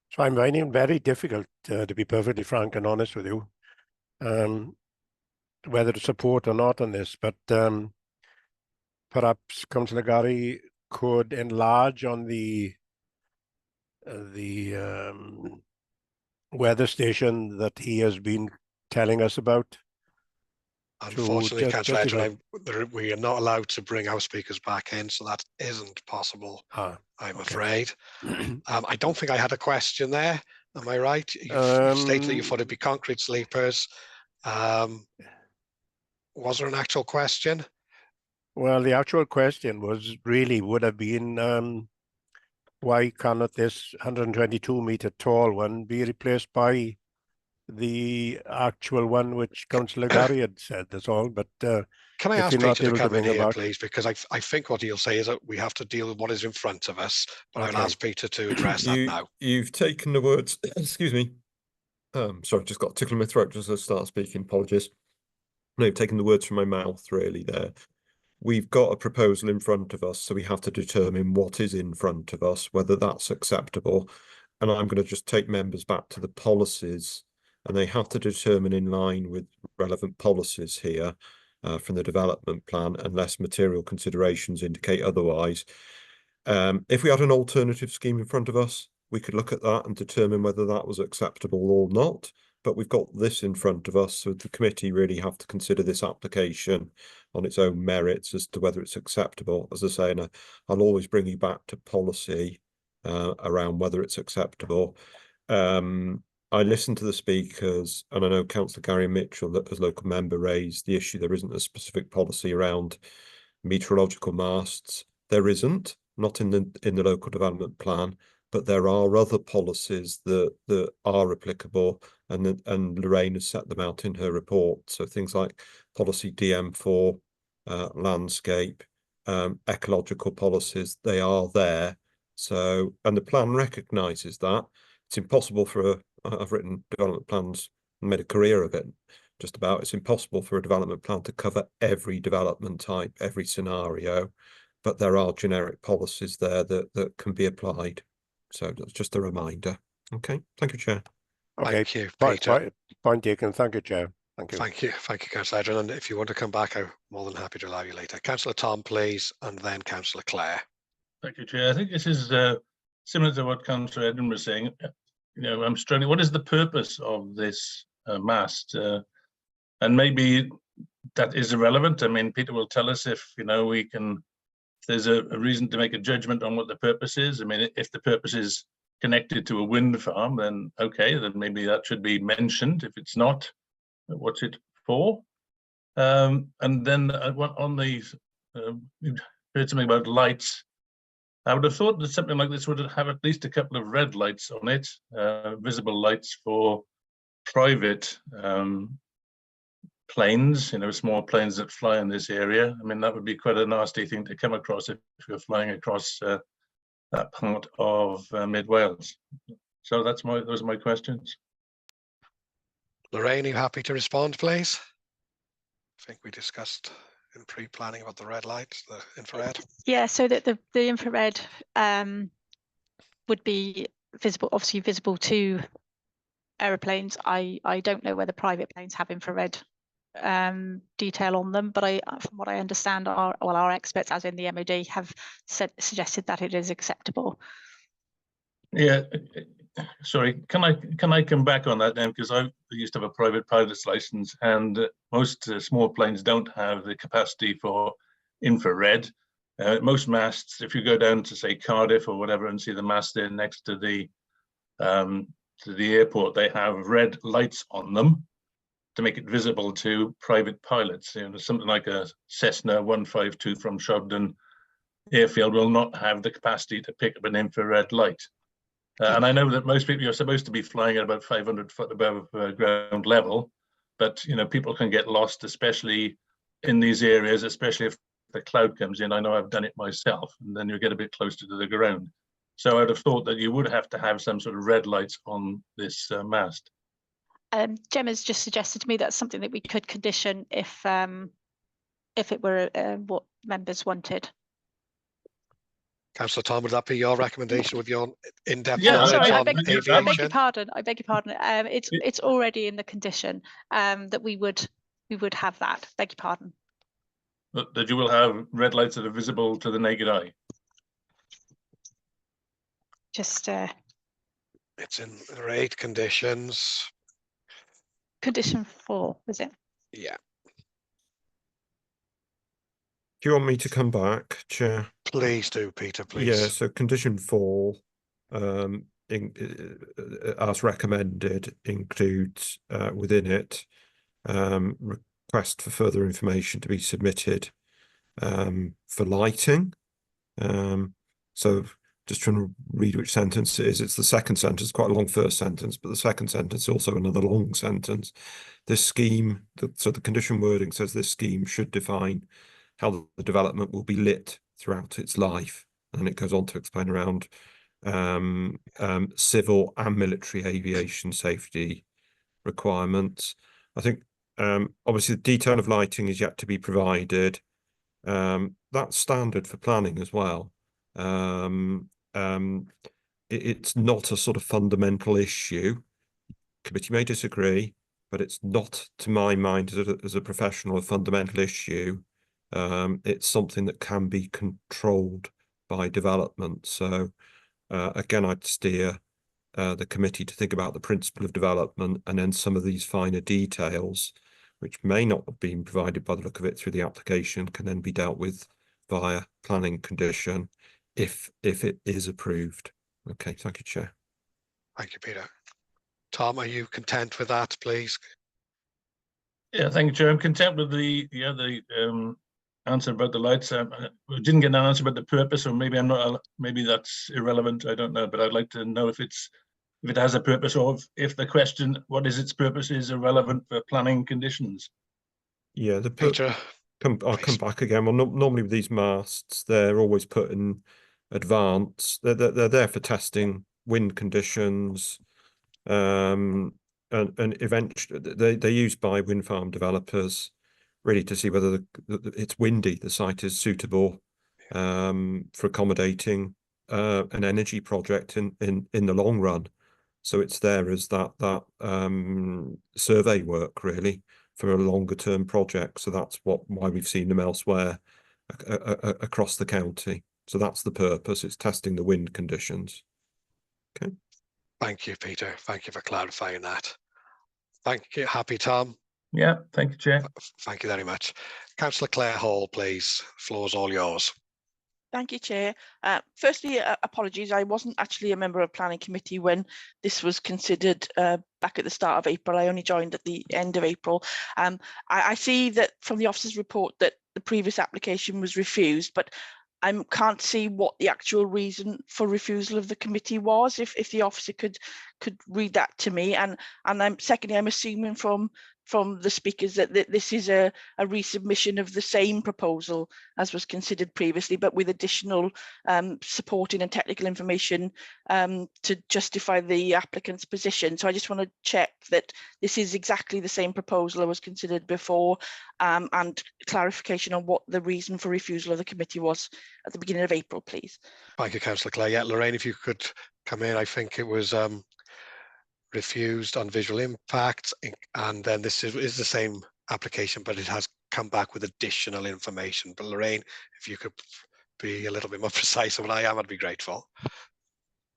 J: So I'm finding it very difficult, to be perfectly frank and honest with you, whether to support or not on this. But perhaps Councillor Gary could enlarge on the weather station that he has been telling us about.
B: Unfortunately, Councillor Edwin, we are not allowed to bring our speakers back in, so that isn't possible, I'm afraid. I don't think I had a question there. Am I right? You've stated that you thought it'd be concrete sleepers. Was there an actual question?
J: Well, the actual question was really would have been why cannot this 122 meter tall one be replaced by the actual one which Councillor Gary had said? That's all. But
B: can I ask Peter to come in here, please? Because I think what he'll say is that we have to deal with what is in front of us. But I'll ask Peter to address that now.
K: You've taken the words. Excuse me. Sorry, just got a tickle in my throat just as I start speaking. Apologies. No, you've taken the words from my mouth, really. There, we've got a proposal in front of us, so we have to determine what is in front of us, whether that's acceptable. And I'm going to just take members back to the policies. And they have to determine in line with relevant policies here from the development plan, unless material considerations indicate otherwise. If we had an alternative scheme in front of us, we could look at that and determine whether that was acceptable or not. But we've got this in front of us, so the committee really have to consider this application on its own merits as to whether it's acceptable. As I say, and I'll always bring you back to policy around whether it's acceptable. I listened to the speakers, and I know Councillor Gary Mitchell, that as local member, raised the issue there isn't a specific policy around meteorological masts. There isn't, not in the local development plan. but there are other policies that are applicable, and Lorraine has set them out in her report. So things like policy DM4, landscape, ecological policies, they are there. So, and the plan recognises that. It's impossible for I've written development plans and made a career of it, just about. It's impossible for a development plan to cover every development type, every scenario, but there are generic policies there that can be applied. So that's just a reminder. Okay, thank you, Chair.
J: Okay,
B: Thank you, Peter.
J: point taken. Thank you, Chair. Thank you.
B: Thank you, Councillor Adrian. And if you want to come back, I'm more than happy to allow you later. Councillor Tom, please, and then Councillor Clare.
L: Thank you, Chair. I think this is similar to what Councillor Edmund was saying. You know, I'm struggling. What is the purpose of this mast? And maybe that is irrelevant. I mean, Peter will tell us if, you know, we can, if there's a reason to make a judgment on what the purpose is. I mean, if the purpose is connected to a wind farm, then okay, then maybe that should be mentioned. If it's not, what's it for? And then on the, you heard something about lights. I would have thought that something like this would have at least a couple of red lights on it, visible lights for private planes, you know, small planes that fly in this area. I mean, that would be quite a nasty thing to come across if you're flying across that part of Mid Wales. So those are my questions.
B: Lorraine, are you happy to respond, please? I think we discussed in pre-planning about the red lights, the infrared.
I: Yeah, so that the infrared would be visible, obviously visible to aeroplanes. I don't know whether private planes have infrared detail on them, but from what I understand, our experts, as in the MOD, have suggested that it is acceptable.
L: Yeah, sorry, can I come back on that then? Because I used to have a private pilot's license, and most small planes don't have the capacity for infrared. Most masts, if you go down to say Cardiff or whatever and see the mast there next to the airport, they have red lights on them to make it visible to private pilots. You know, something like a Cessna 152 from Shobden Airfield will not have the capacity to pick up an infrared light. And I know that most people are supposed to be flying at about 500 foot above ground level, but you know, people can get lost, especially in these areas, especially if the cloud comes in. I know I've done it myself, and then you get a bit closer to the ground. So I'd have thought that you would have to have some sort of red lights on this mast.
I: Gemma's just suggested to me that's something that we could condition if it were what members wanted.
B: Councillor Tom, would that be your recommendation with your in-depth
L: Yeah,
B: knowledge
I: sorry,
B: on
I: I beg
B: aviation?
I: your pardon. I beg your pardon. It's already in the condition that we would have that. Beg your pardon.
L: That you will have red lights that are visible to the naked eye.
I: Just
B: It's in there are 8 conditions.
I: condition 4, was it?
B: Yeah.
K: Do you want me to come back, Chair?
B: Please do, Peter, please.
K: Yeah, so condition 4, as recommended, includes within it request for further information to be submitted for lighting. So just trying to read which sentence it is. It's the second sentence, quite a long first sentence, but the second sentence is also another long sentence. This scheme, so the condition wording says this scheme should define how the development will be lit throughout its life. And it goes on to explain around civil and military aviation safety requirements. I think obviously the detail of lighting is yet to be provided. That's standard for planning as well. It's not a sort of fundamental issue. Committee may disagree, but it's not, to my mind, as a professional, a fundamental issue. It's something that can be controlled by development. So again, I'd steer the committee to think about the principle of development, and then some of these finer details, which may not have been provided by the look of it through the application, can then be dealt with via planning condition if it is approved. Okay, thank you, Chair.
B: Thank you, Peter. Tom, are you content with that, please?
L: Yeah, thank you, Chair. I'm content with the answer about the lights. We didn't get an answer about the purpose, or maybe I'm not. Maybe that's irrelevant. I don't know, but I'd like to know if it has a purpose, or if the question, what is its purpose, is irrelevant for planning conditions.
K: Yeah,
B: Peter,
K: I'll come back again. Well, normally with these masts, they're always put in advance. They're there for testing wind conditions, and eventually they're used by wind farm developers really to see whether it's windy, the site is suitable for accommodating an energy project in the long run. So it's there as that survey work really for a longer term project. So that's why we've seen them elsewhere across the county. So that's the purpose. It's testing the wind conditions. Okay.
B: Thank you, Peter. Thank you for clarifying that. Thank you. Happy, Tom?
L: Yeah, thank you, Chair.
B: Thank you very much. Councillor Claire Hall, please. Floor's all yours.
D: Thank you, Chair. Firstly, apologies. I wasn't actually a member of Planning Committee when this was considered back at the start of April. I only joined at the end of April. I see that from the officer's report that the previous application was refused, but I can't see what the actual reason for refusal of the committee was. If the officer could read that to me, and secondly, I'm assuming from the speakers that this is a resubmission of the same proposal as was considered previously, but with additional supporting and technical information to justify the applicant's position. So I just want to check that this is exactly the same proposal that was considered before, and clarification on what the reason for refusal of the committee was at the beginning of April, please.
B: Thank you, Councillor Clare. Yeah, Lorraine, if you could come in. I think it was refused on visual impact, and then this is the same application, but it has come back with additional information. But Lorraine, if you could be a little bit more precise than what I am, I'd be grateful.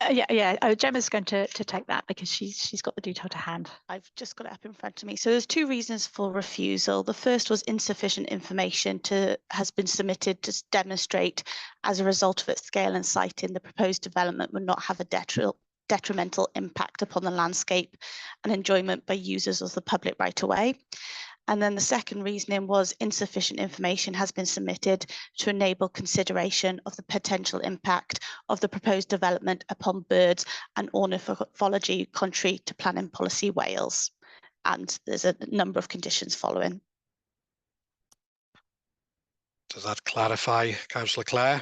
I: Yeah. Gemma's going to take that because she's got the detail to hand. I've just got it up in front of me. So there's two reasons for refusal. The first was insufficient information has been submitted to demonstrate, as a result of its scale and siting, the proposed development would not have a detrimental impact upon the landscape and enjoyment by users of the public right of way. And then the second reasoning was insufficient information has been submitted to enable consideration of the potential impact of the proposed development upon birds and ornithology contrary to planning policy Wales. And there's a number of conditions following.
B: Does that clarify, Councillor Clare?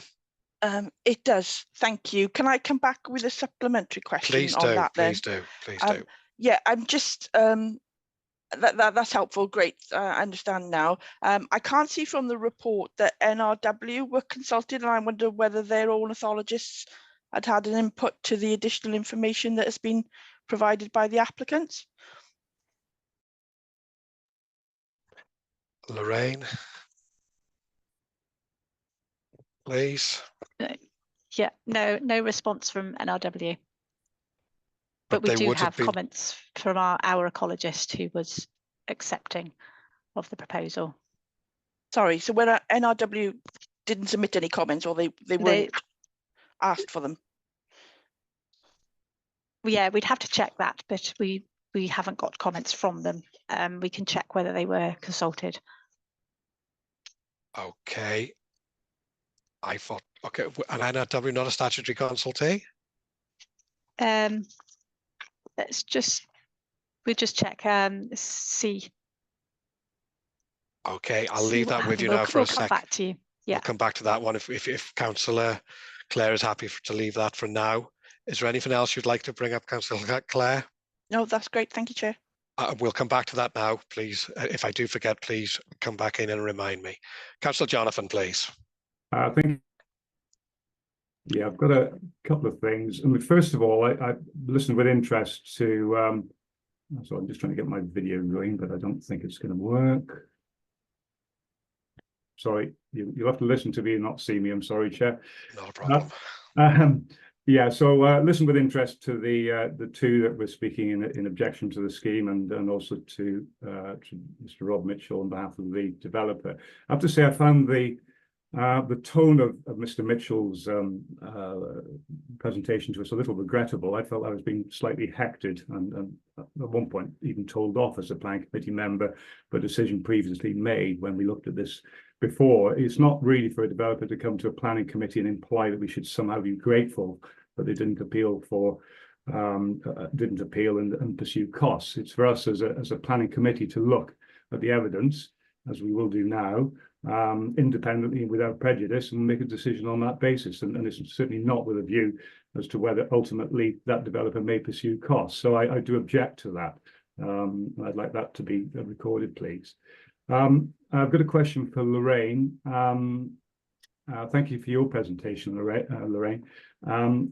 D: It does. Thank you. Can I come back with a supplementary question
B: Please
D: on that then?
B: Please do. Please do.
D: Yeah, I'm just that's helpful. Great. I understand now. I can't see from the report that NRW were consulted, and I wonder whether their ornithologists had an input to the additional information that has been provided by the applicants.
B: Lorraine, please.
I: Yeah, no response from NRW. But we do have comments from our ecologist who was accepting of the proposal.
D: Sorry, so when NRW didn't submit any comments, or they weren't asked for them?
I: Yeah, we'd have to check that, but we haven't got comments from them. We can check whether they were consulted.
B: Okay. I thought, okay, and NRW not a statutory consultee?
I: We'll just check, see.
B: Okay, I'll leave that with you now for a sec.
I: We'll come back to you. Yeah.
B: We'll come back to that one if Councillor Clare is happy to leave that for now. Is there anything else you'd like to bring up, Councillor Clare?
D: No, that's great. Thank you, Chair.
B: We'll come back to that now, please. If I do forget, please come back in and remind me. Councillor Jonathan, please.
M: I think, yeah, I've got a couple of things. I mean, first of all, I listened with interest to, so I'm just trying to get my video going, but I don't think it's going to work. Sorry, you'll have to listen to me and not see me. I'm sorry, Chair.
B: Not a problem.
M: Yeah, so listen with interest to the two that were speaking in objection to the scheme, and also to Mr. Rob Mitchell on behalf of the developer. I have to say I found the tone of Mr. Mitchell's presentation to us a little regrettable. I felt I was being slightly hectored and at one point even told off as a planning committee member for a decision previously made when we looked at this before, it's not really for a developer to come to a planning committee and imply that we should somehow be grateful that they didn't appeal and pursue costs. It's for us as a planning committee to look at the evidence, as we will do now, independently and without prejudice, and make a decision on that basis. And it's certainly not with a view as to whether ultimately that developer may pursue costs. So I do object to that. I'd like that to be recorded, please. I've got a question for Lorraine. Thank you for your presentation, Lorraine.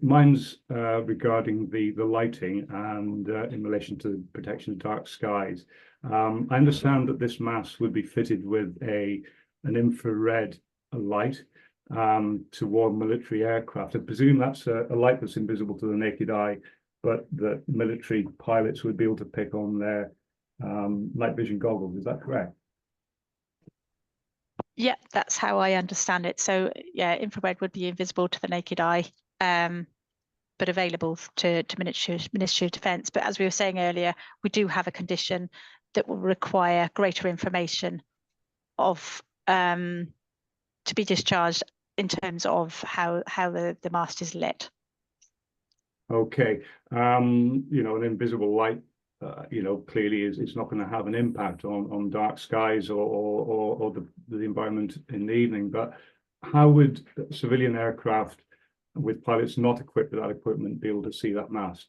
M: Mine's regarding the lighting and in relation to protection of dark skies. I understand that this mast would be fitted with an infrared light to warn military aircraft. I presume that's a light that's invisible to the naked eye, but that military pilots would be able to pick on their night vision goggles. Is that correct?
I: Yeah, that's how I understand it. So yeah, infrared would be invisible to the naked eye, but available to Ministry of Defence. But as we were saying earlier, we do have a condition that will require greater information of to be discharged in terms of how the mast is lit. Okay, you know, an invisible light, you know, clearly it's not going to have an impact on dark skies or the environment in the evening. But how would civilian aircraft with pilots not equipped with that equipment be able to see that mast?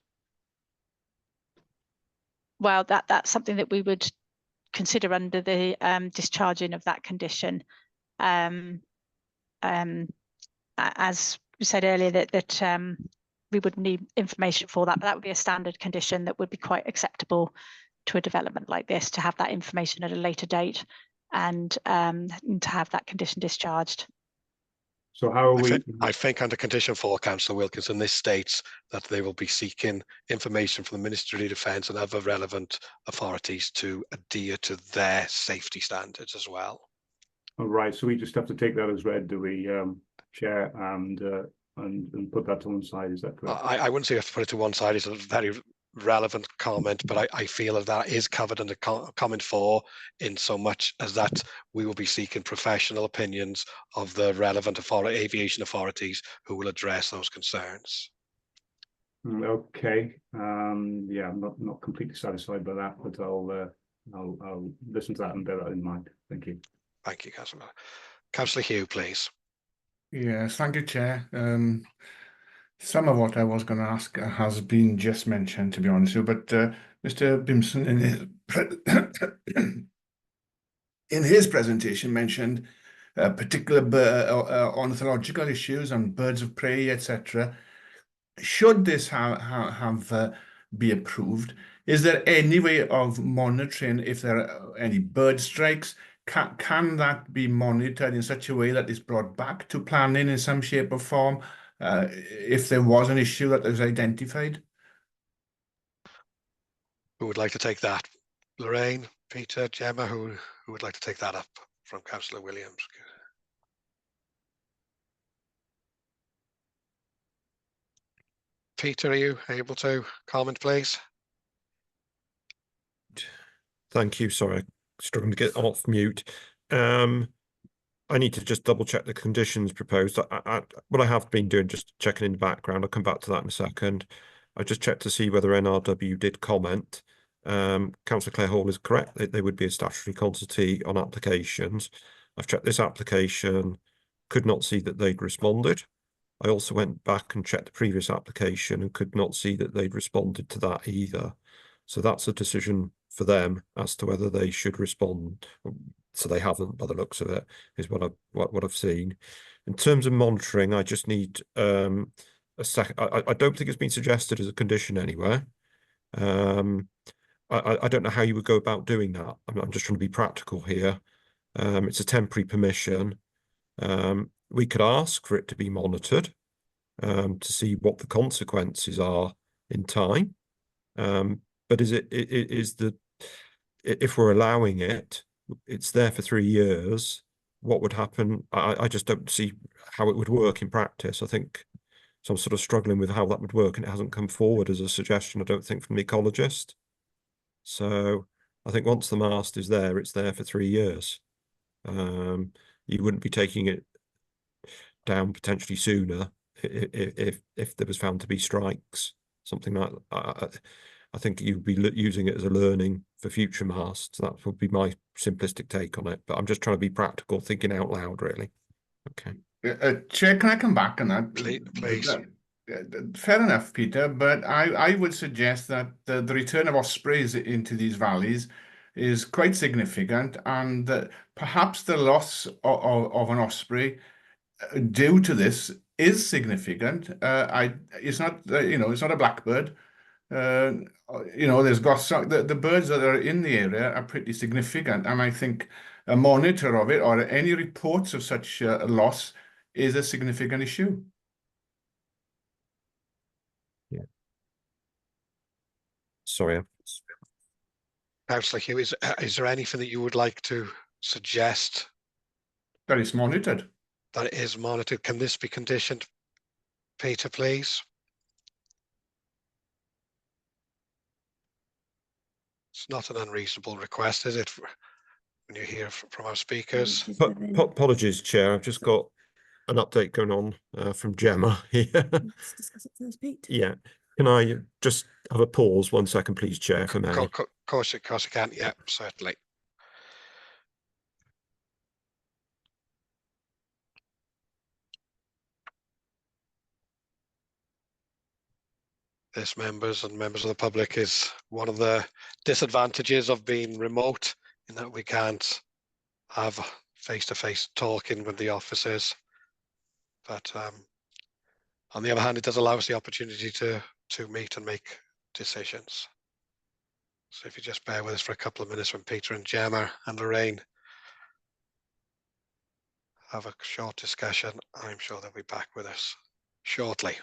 I: Well, that's something that we would consider under the discharging of that condition. As we said earlier, that we would need information for that, but that would be a standard condition that would be quite acceptable to a development like this, to have that information at a later date and to have that condition discharged. So how are we?
B: I think under condition 4, Councillor Wilkinson, this states that they will be seeking information from the Ministry of Defence and other relevant authorities to adhere to their safety standards as well.
M: All right, so we just have to take that as read, do we, Chair, and put that to one side, is that correct?
B: I wouldn't say you have to put it to one side. It's a very relevant comment, but I feel that is covered under comment 4 in so much as that we will be seeking professional opinions of the relevant aviation authorities who will address those concerns.
M: Okay, yeah, I'm not completely satisfied by that, but I'll listen to that and bear that in mind. Thank you.
B: Thank you, Councillor. Councillor Hugh, please.
C: Yes, thank you, Chair. Some of what I was going to ask has been just mentioned, to be honest with you, but Mr. Bimson in his presentation mentioned particular ornithological issues on birds of prey, etc. Should this be approved, is there any way of monitoring if there are any bird strikes? Can that be monitored in such a way that it's brought back to planning in some shape or form if there was an issue that was identified?
B: Who would like to take that? Lorraine, Peter, Gemma, who would like to take that up from Councillor Williams? Peter, are you able to comment, please?
K: Thank you. Sorry, struggling to get off mute. I need to just double check the conditions proposed. What I have been doing, just checking in the background. I'll come back to that in a second. I just checked to see whether NRW did comment. Councillor Clare Hall is correct. They would be a statutory consultee on applications. I've checked this application, could not see that they'd responded. I also went back and checked the previous application and could not see that they'd responded to that either. So that's a decision for them as to whether they should respond. So they haven't, by the looks of it, is what I've seen. In terms of monitoring, I just need a second. I don't think it's been suggested as a condition anywhere. I don't know how you would go about doing that. I'm just trying to be practical here. It's a temporary permission. We could ask for it to be monitored to see what the consequences are in time. But if we're allowing it, it's there for 3 years. What would happen? I just don't see how it would work in practice. I think so. I'm sort of struggling with how that would work, and it hasn't come forward as a suggestion, I don't think, from the ecologist. So I think once the mast is there, it's there for 3 years. you wouldn't be taking it down potentially sooner if there was found to be strikes, something like that. I think you'd be using it as a learning for future masts. That would be my simplistic take on it. But I'm just trying to be practical, thinking out loud, really. Okay.
C: Chair, can I come back on that?
B: Please.
C: Fair enough, Peter, but I would suggest that the return of ospreys into these valleys is quite significant, and that perhaps the loss of an osprey due to this is significant. It's not, it's not a blackbird. There's got some, the birds that are in the area are pretty significant, and I think a monitor of it or any reports of such loss is a significant issue.
K: Yeah. Sorry.
B: Councillor Hugh, is there anything that you would like to suggest?
C: That it's monitored.
B: That it is monitored. Can this be conditioned, Peter, please? It's not an unreasonable request, is it? When you hear from our speakers.
K: Apologies, Chair. I've just got an update going on from Gemma here.
A: Let's discuss it first, Pete.
K: Yeah. Can I just have a pause 1 second, please, Chair, if I may?
B: Of course you can. Yeah, certainly. This, members and members of the public, is one of the disadvantages of being remote, in that we can't have face-to-face talking with the officers. But on the other hand, it does allow us the opportunity to meet and make decisions. So if you just bear with us for a couple of minutes when Peter and Gemma and Lorraine have a short discussion, I'm sure they'll be back with us shortly.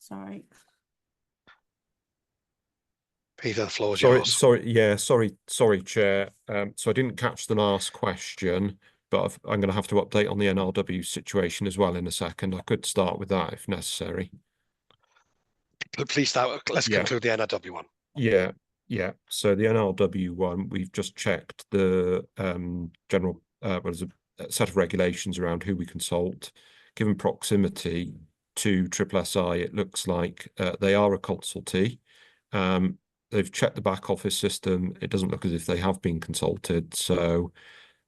A: Sorry.
B: Peter, the floor is yours.
K: Sorry, Chair. So I didn't catch the last question, but I'm going to have to update on the NRW situation as well in a second. I could start with that if necessary.
B: Please start. Let's conclude the NRW one.
K: Yeah. So the NRW one, we've just checked the general there's a set of regulations around who we consult. Given proximity to SSSI, it looks like they are a consultee. They've checked the back office system. It doesn't look as if they have been consulted. So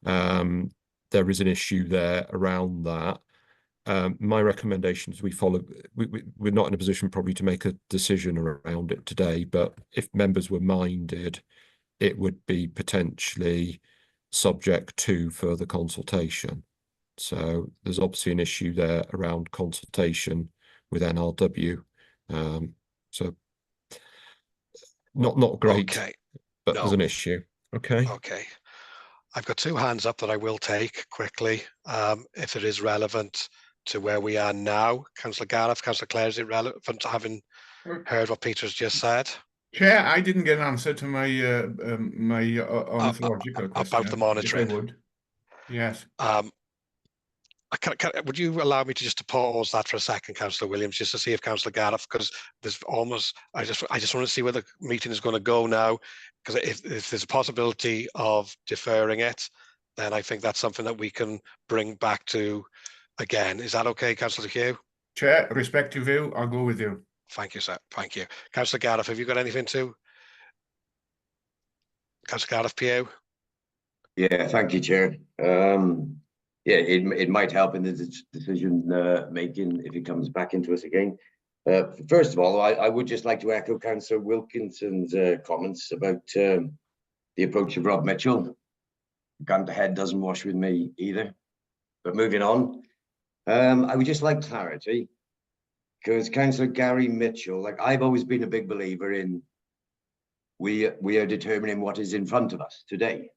K: there is an issue there around that. My recommendation is we follow, we're not in a position probably to make a decision around it today, but if members were minded, it would be potentially subject to further consultation. So there's obviously an issue there around consultation with NRW. So not great, but there's an issue. Okay.
B: I've got two hands up that I will take quickly, if it is relevant to where we are now. Councillor Gareth, Councillor Clare, is it relevant, having heard what Peter's just said?
C: Chair, I didn't get an answer to my my ornithological question.
B: About the monitoring.
C: If I would. Yes.
B: Would you allow me to just pause that for a second, Councillor Williams, just to see if Councillor Gareth, because there's almost, I just want to see where the meeting is going to go now, because if there's a possibility of deferring it, then I think that's something that we can bring back to again. Is that okay, Councillor Hugh?
C: Chair, respect your view, I'll go with you.
B: Thank you, sir. Thank you. Councillor Gareth, have you got anything to? Councillor Gareth Pugh.
N: Yeah, thank you, Chair. Yeah, it might help in the decision making if it comes back into us again. First of all, I would just like to echo Councillor Wilkinson's comments about the approach of Rob Mitchell. Gun to head doesn't wash with me either. But moving on, I would just like clarity, because Councillor Gary Mitchell, like, I've always been a big believer in we are determining what is in front of us today.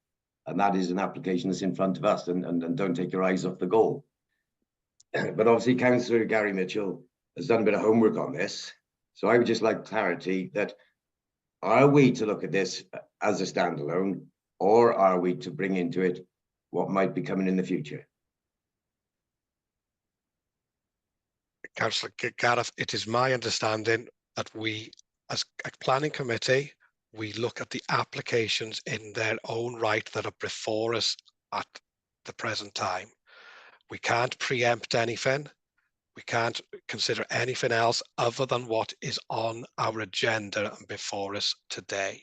N: And that is an application that's in front of us, and don't take your eyes off the goal. But obviously, Councillor Gary Mitchell has done a bit of homework on this. So I would just like clarity that, are we to look at this as a standalone, or are we to bring into it what might be coming in the future?
B: Councillor Gareth, it is my understanding that we, as a planning committee, we look at the applications in their own right that are before us at the present time. We can't preempt anything. We can't consider anything else other than what is on our agenda and before us today.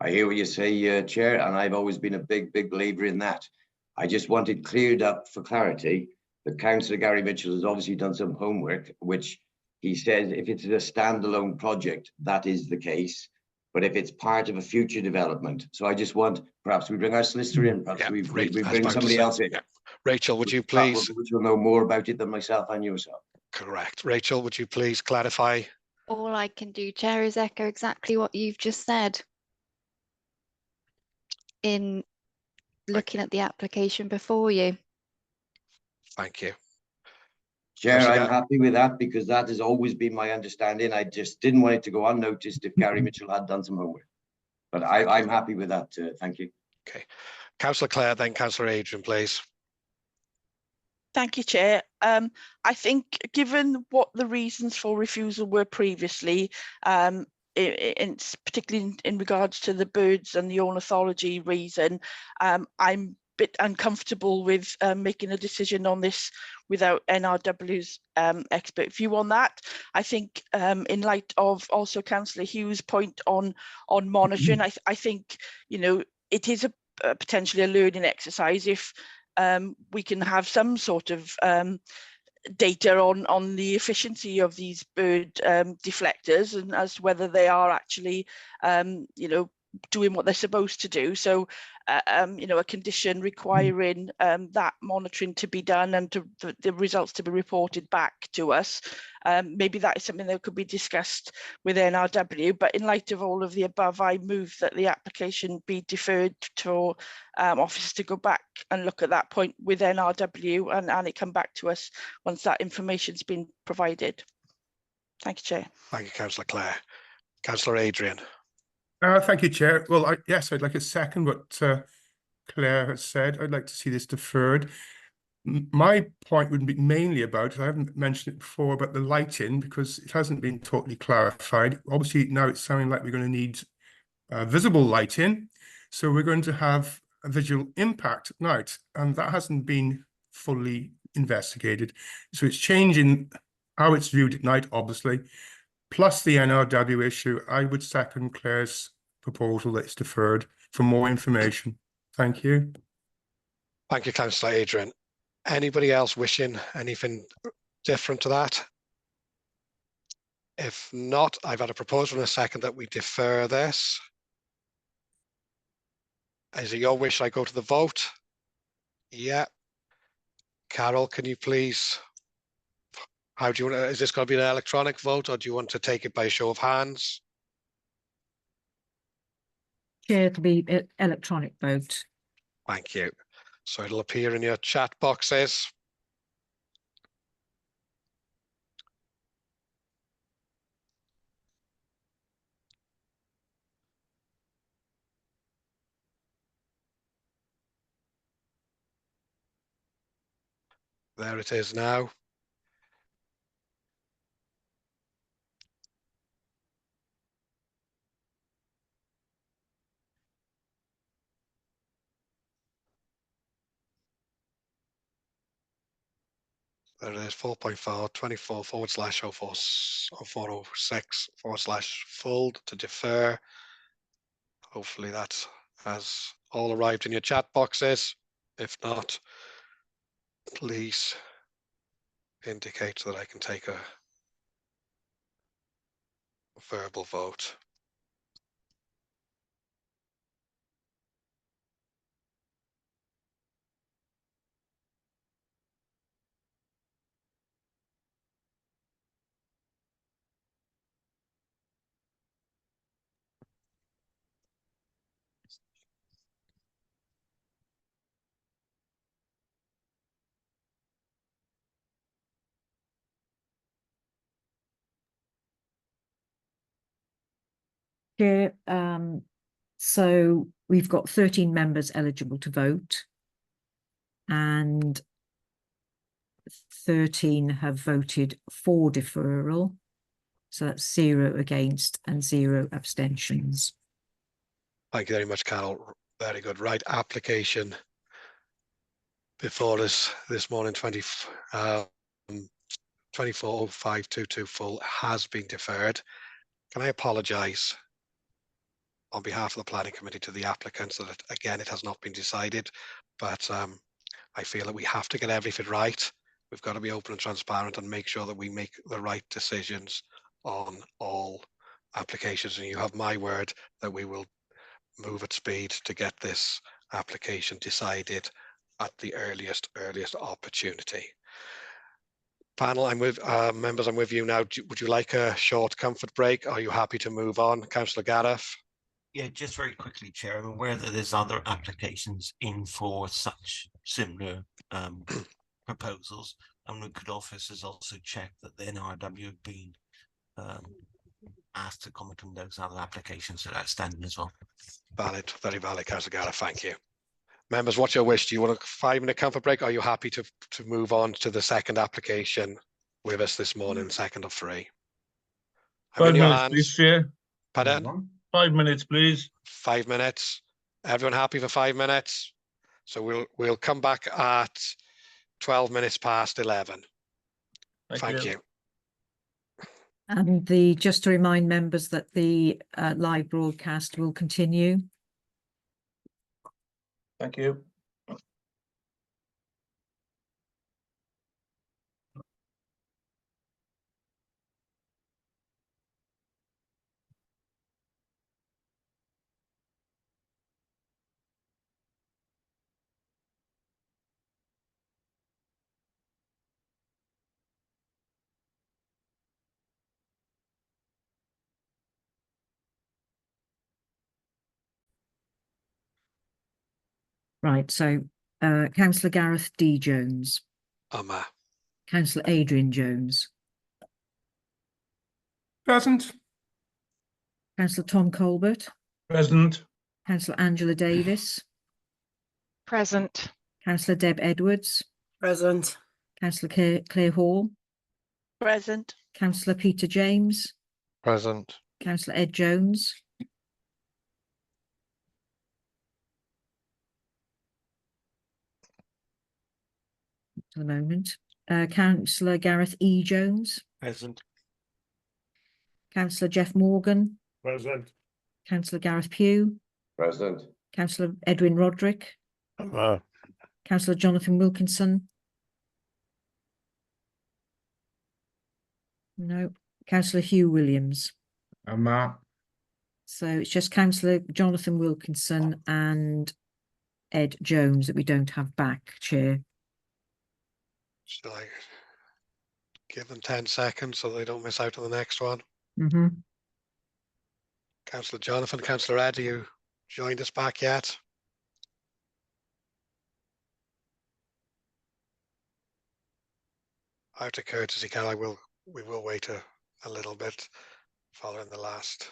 N: I hear what you say, Chair, and I've always been a big believer in that. I just wanted cleared up for clarity that Councillor Gary Mitchell has obviously done some homework, which he says if it's a standalone project, that is the case. But if it's part of a future development, so I just want, perhaps we bring our solicitor in, perhaps we bring somebody else in.
B: Yeah. Rachel, would you please?
N: Which will know more about it than myself and yourself.
B: Correct. Rachel, would you please clarify?
O: All I can do, Chair, is echo exactly what you've just said. In looking at the application before you.
B: Thank you.
N: Chair, I'm happy with that, because that has always been my understanding. I just didn't want it to go unnoticed if Gary Mitchell had done some homework. But I'm happy with that. Thank you.
B: Okay. Councillor Clare, then Councillor Adrian, please.
D: Thank you, Chair. I think given what the reasons for refusal were previously, particularly in regards to the birds and the ornithology reason, I'm a bit uncomfortable with making a decision on this without NRW's expert view on that. I think in light of also Councillor Hughes' point on monitoring, I think, you know, it is a potentially a learning exercise if we can have some sort of data on the efficiency of these bird deflectors, and as to whether they are actually, you know, doing what they're supposed to do. So, you know, a condition requiring that monitoring to be done and the results to be reported back to us. Maybe that is something that could be discussed with NRW, but in light of all of the above, I move that the application be deferred to officers to go back and look at that point with NRW and it come back to us once that information's been provided. Thank you, Chair.
B: Thank you, Councillor Clare. Councillor Adrian.
C: Thank you, Chair. Well, yes, I'd like to second what Claire has said. I'd like to see this deferred. My point would be mainly about, I haven't mentioned it before, about the lighting, because it hasn't been totally clarified. Obviously, now it's sounding like we're going to need visible lighting. So we're going to have a visual impact at night, and that hasn't been fully investigated. So it's changing how it's viewed at night, obviously, plus the NRW issue. I would second Claire's proposal that it's deferred for more information. Thank you.
B: Thank you, Councillor Adrian. Anybody else wishing anything different to that? If not, I've had a proposal in a second that we defer this. Is it your wish I go to the vote? Yeah. Carol, can you please, how do you want to, is this going to be an electronic vote, or do you want to take it by a show of hands?
A: Chair, it'll be electronic vote.
B: Thank you. So it'll appear in your chat boxes. There it is now. There it is, 4.4, 24//0406/full to defer. Hopefully that has all arrived in your chat boxes. If not, please indicate so that I can take a verbal vote.
A: Chair, so we've got 13 members eligible to vote, and 13 have voted for deferral. So that's 0 against and 0 abstentions.
B: Thank you very much, Carol. Very good. Right, application before us this morning, 240522 full has been deferred. Can I apologise on behalf of the planning committee to the applicants that again it has not been decided, but I feel that we have to get everything right. We've got to be open and transparent and make sure that we make the right decisions on all applications, and you have my word that we will move at speed to get this application decided at the earliest opportunity. Panel, I'm with members, I'm with you now. Would you like a short comfort break? Are you happy to move on? Councillor Gareth?
P: Yeah, just very quickly, Chair, I'm aware that there's other applications in for such similar proposals, and the good office has also checked that the NRW have been asked to comment on those other applications that are outstanding as well.
B: Valid, very valid, Councillor Gareth, thank you. Members, what's your wish? Do you want a 5-minute comfort break? Are you happy to move on to the second application with us this morning, second of 3?
L: 5 minutes, please, Chair.
B: Pardon?
L: 5 minutes, please.
B: 5 minutes. Everyone happy for 5 minutes? So we'll come back at 12 minutes past 11. Thank you.
A: And just to remind members that the live broadcast will continue.
L: Thank you.
A: Right, so Councillor Gareth D. Jones. Councillor Adrian Jones.
C: Present.
A: Councillor Tom Colbert.
L: Present.
A: Councillor Angela Davis.
Q: Present.
A: Councillor Deb Edwards.
Q: Present.
A: Councillor Claire Hall.
D: Present.
A: Councillor Peter James.
E: Present.
A: Councillor Ed Jones. To the moment. Councillor Gareth E. Jones.
P: Present.
A: Councillor Jeff Morgan.
J: Present.
A: Councillor Gareth Pugh.
N: Present.
A: Councillor Edwin Roderick. Councillor Jonathan Wilkinson. No. Councillor Hugh Williams. So it's just Councillor Jonathan Wilkinson and Ed Jones that we don't have back, Chair.
B: Shall I give them 10 seconds so they don't miss out on the next one? Councillor Jonathan, Councillor Ed, are you joined us back yet? Out of courtesy, Carol, we will wait a little bit following the last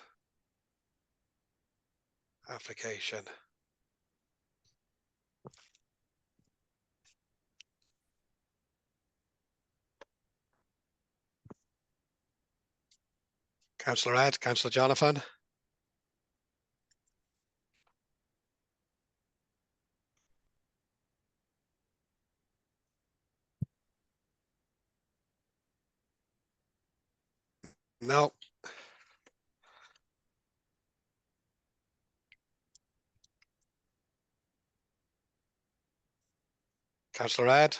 B: application. Councillor Ed, Councillor Jonathan. No. Councillor Ed.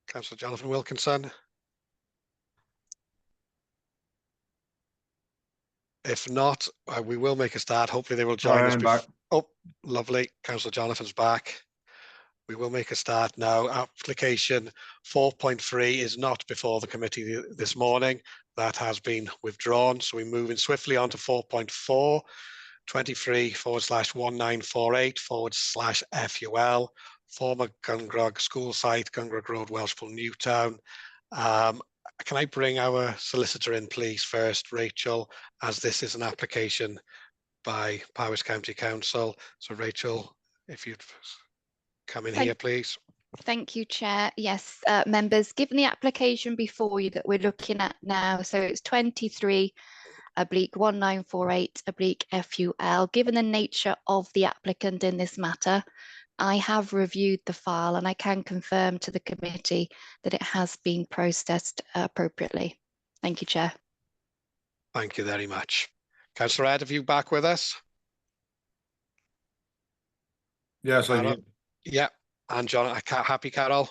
B: Councillor Jonathan Wilkinson. If not, we will make a start. Hopefully they will join us.
C: I'm back.
B: Oh, lovely. Councillor Jonathan's back. We will make a start now. Application 4.3 is not before the committee this morning. That has been withdrawn. So we're moving swiftly on to 4.4, 23//1948/FUL, former Gungrog school site, Gungrog Road, Welshpool, Newtown. Can I bring our solicitor in, please, first, Rachel, as this is an application by Powys County Council. So Rachel, if you'd come in here, please.
O: Thank you, Chair. Yes, members, given the application before you that we're looking at now, so it's 23/1948/FUL. Given the nature of the applicant in this matter, I have reviewed the file and I can confirm to the committee that it has been processed appropriately. Thank you, Chair.
B: Thank you very much. Councillor Ed, have you back with us?
C: Yes, I'm here.
B: Yeah. And John, happy, Carol?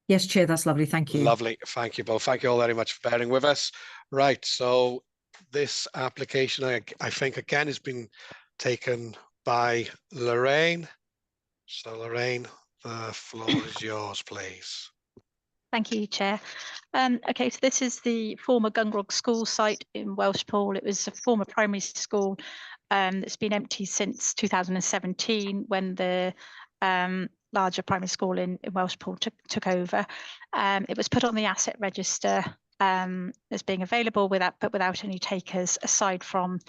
A: Yes, Chair, that's lovely. Thank you.
B: Lovely. Thank you both. Thank you all very much for bearing with us. Right. So this application, I think, again, has been taken by Lorraine. So Lorraine, the floor is yours, please.
I: Thank you, Chair. Okay, so this is the former Gungrog school site in Welshpool. It was a former primary school that's been empty since 2017 when the larger primary school in Welshpool took over. It was put on the asset register as being available but without any takers, aside from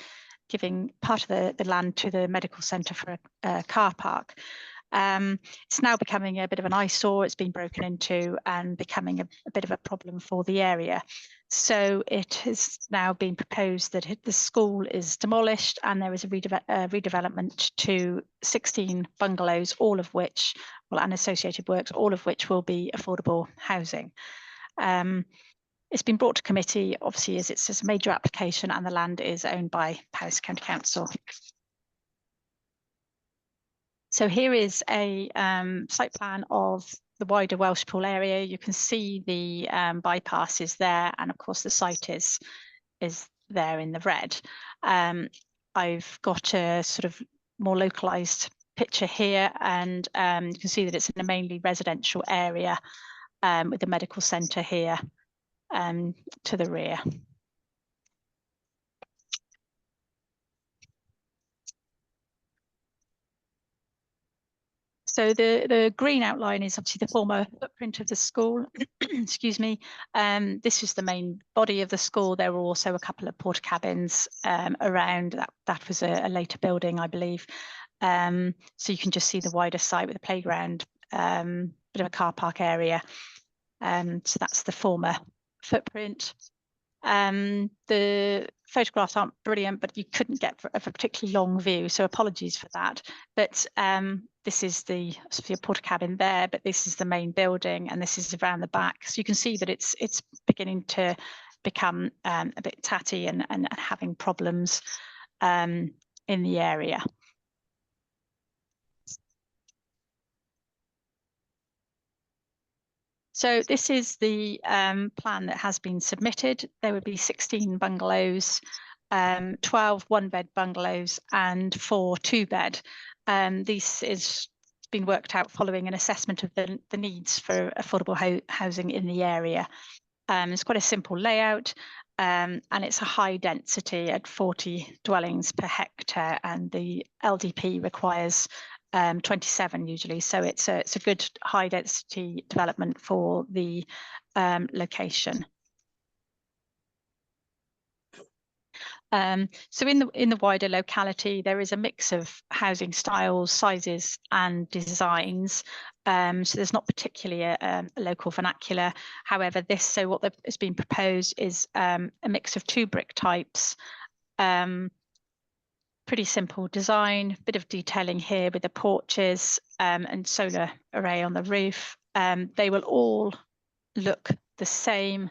I: giving part of the land to the medical centre for a car park. It's now becoming a bit of an eyesore. It's been broken into and becoming a bit of a problem for the area. So it has now been proposed that the school is demolished and there is a redevelopment to 16 bungalows, all of which, and associated works, all of which will be affordable housing. It's been brought to committee, obviously, as it's a major application and the land is owned by Powys County Council. So here is a site plan of the wider Welshpool area. You can see the bypass is there, and of course the site is there in the red. I've got a sort of more localized picture here, and you can see that it's in a mainly residential area with the medical centre here to the rear. So the green outline is obviously the former footprint of the school. Excuse me. This is the main body of the school. There were also a couple of porta cabins around. That was a later building, I believe. So you can just see the wider site with a playground, bit of a car park area. So that's the former footprint. The photographs aren't brilliant, but you couldn't get a particularly long view, so apologies for that. But this is the porta cabin there, but this is the main building, and this is around the back. So you can see that it's beginning to become a bit tatty and having problems in the area. So this is the plan that has been submitted. There would be 16 bungalows, 12 one-bed bungalows and 4 two-bed. This is been worked out following an assessment of the needs for affordable housing in the area. It's quite a simple layout, and it's a high density at 40 dwellings per hectare, and the LDP requires 27 usually, so it's a good high density development for the location. So in the wider locality, there is a mix of housing styles, sizes and designs. So there's not particularly a local vernacular. However, what has been proposed is a mix of 2 brick types. Pretty simple design, bit of detailing here with the porches and solar array on the roof. They will all look the same,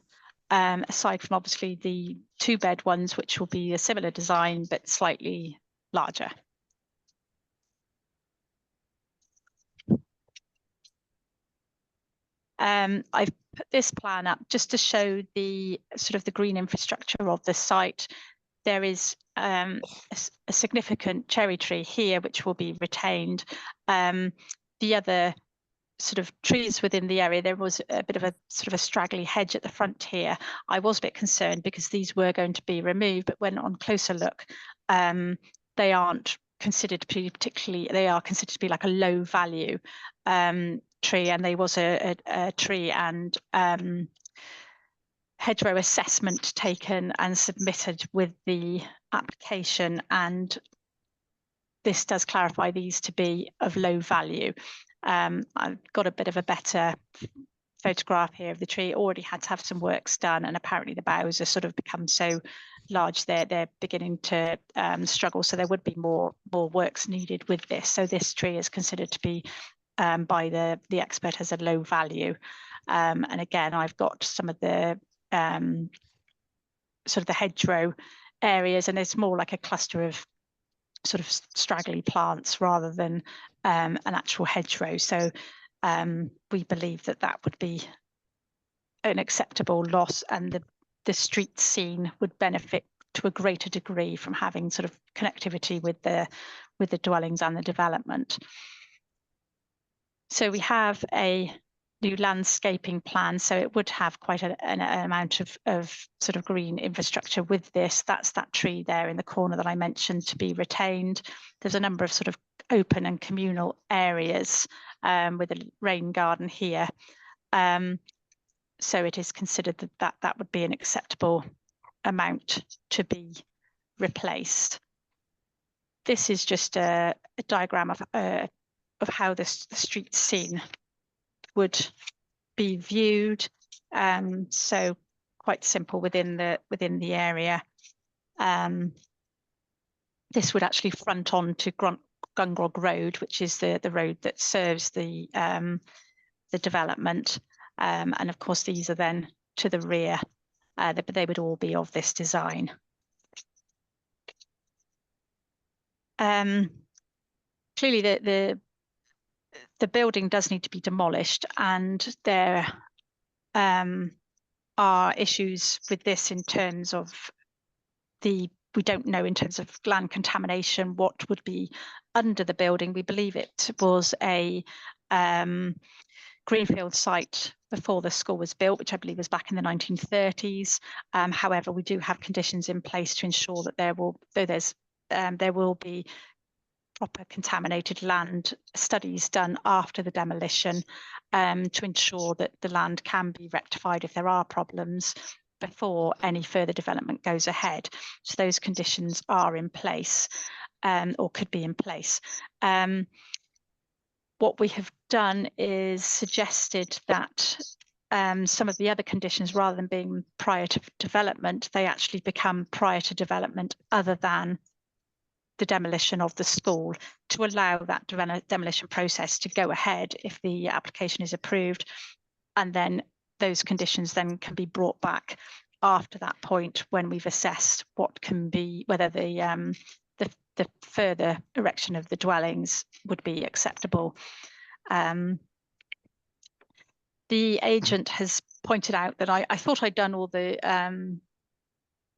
I: aside from obviously the 2-bed ones, which will be a similar design but slightly larger. I've put this plan up just to show the sort of the green infrastructure of the site. There is a significant cherry tree here, which will be retained. The other sort of trees within the area, there was a bit of a sort of a straggly hedge at the front here. I was a bit concerned because these were going to be removed, but when on closer look, they aren't considered to be particularly, they are considered to be like a low value tree, and there was a tree and hedgerow assessment taken and submitted with the application, and this does clarify these to be of low value. I've got a bit of a better photograph here of the tree. It already had to have some works done, and apparently the boughs have sort of become so large they're beginning to struggle, so there would be more works needed with this. So this tree is considered to be by the expert as a low value, and again I've got some of the sort of the hedgerow areas, and it's more like a cluster of sort of straggly plants rather than an actual hedgerow. So we believe that that would be an acceptable loss, and the street scene would benefit to a greater degree from having sort of connectivity with the dwellings and the development. So we have a new landscaping plan, so it would have quite an amount of sort of green infrastructure with this. That's that tree there in the corner that I mentioned to be retained. There's a number of sort of open and communal areas with a rain garden here. So it is considered that would be an acceptable amount to be replaced. This is just a diagram of how the street scene would be viewed. So quite simple within the area. This would actually front on to Gungrog Road, which is the road that serves the development. And of course, these are then to the rear, but they would all be of this design. Clearly, the building does need to be demolished, and there are issues with this in terms of we don't know in terms of land contamination what would be under the building. We believe it was a greenfield site before the school was built, which I believe was back in the 1930s. However, we do have conditions in place to ensure that there will be proper contaminated land studies done after the demolition to ensure that the land can be rectified if there are problems before any further development goes ahead. So those conditions are in place, or could be in place. What we have done is suggested that some of the other conditions, rather than being prior to development, they actually become prior to development other than the demolition of the school, to allow that demolition process to go ahead if the application is approved, and then those conditions then can be brought back after that point when we've assessed what can be, whether the further erection of the dwellings would be acceptable. The agent has pointed out that I thought I'd done all the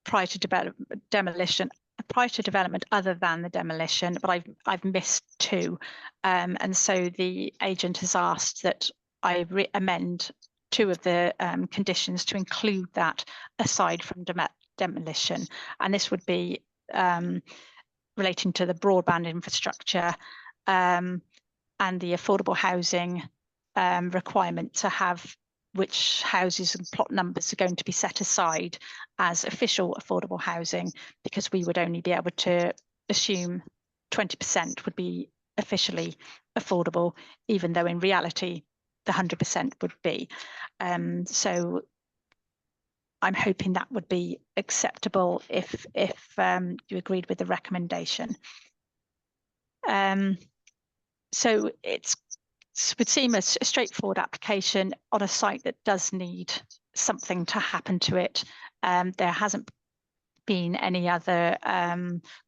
I: prior to development other than the demolition, but I've missed two, and so the agent has asked that I amend two of the conditions to include that aside from demolition, and this would be relating to the broadband infrastructure and the affordable housing requirement to have which houses and plot numbers are going to be set aside as official affordable housing, because we would only be able to assume 20% would be officially affordable, even though in reality the 100% would be. So I'm hoping that would be acceptable if you agreed with the recommendation. So it would seem a straightforward application on a site that does need something to happen to it. There hasn't been any other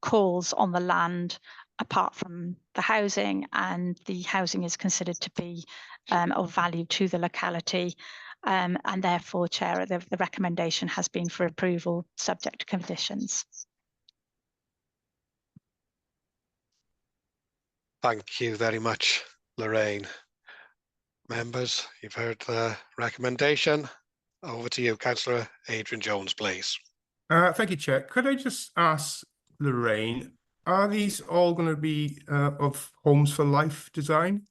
I: calls on the land apart from the housing, and the housing is considered to be of value to the locality. And therefore, Chair, the recommendation has been for approval subject to conditions.
B: Thank you very much, Lorraine. Members, you've heard the recommendation. Over to you, Councillor Adrian Jones, please.
R: Thank you, Chair. Could I just ask Lorraine, are these all going to be of Homes for Life design?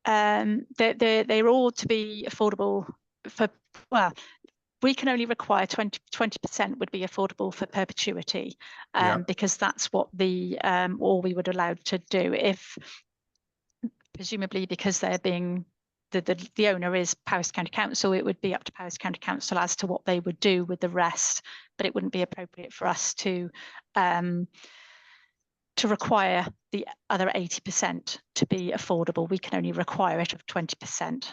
I: They're all to be affordable for, well, we can only require 20% would be affordable for perpetuity, because that's what the all we would allowed to do. If presumably because they're being the owner is Powys County Council, it would be up to Powys County Council as to what they would do with the rest, but it wouldn't be appropriate for us to require the other 80% to be affordable. We can only require it of 20%.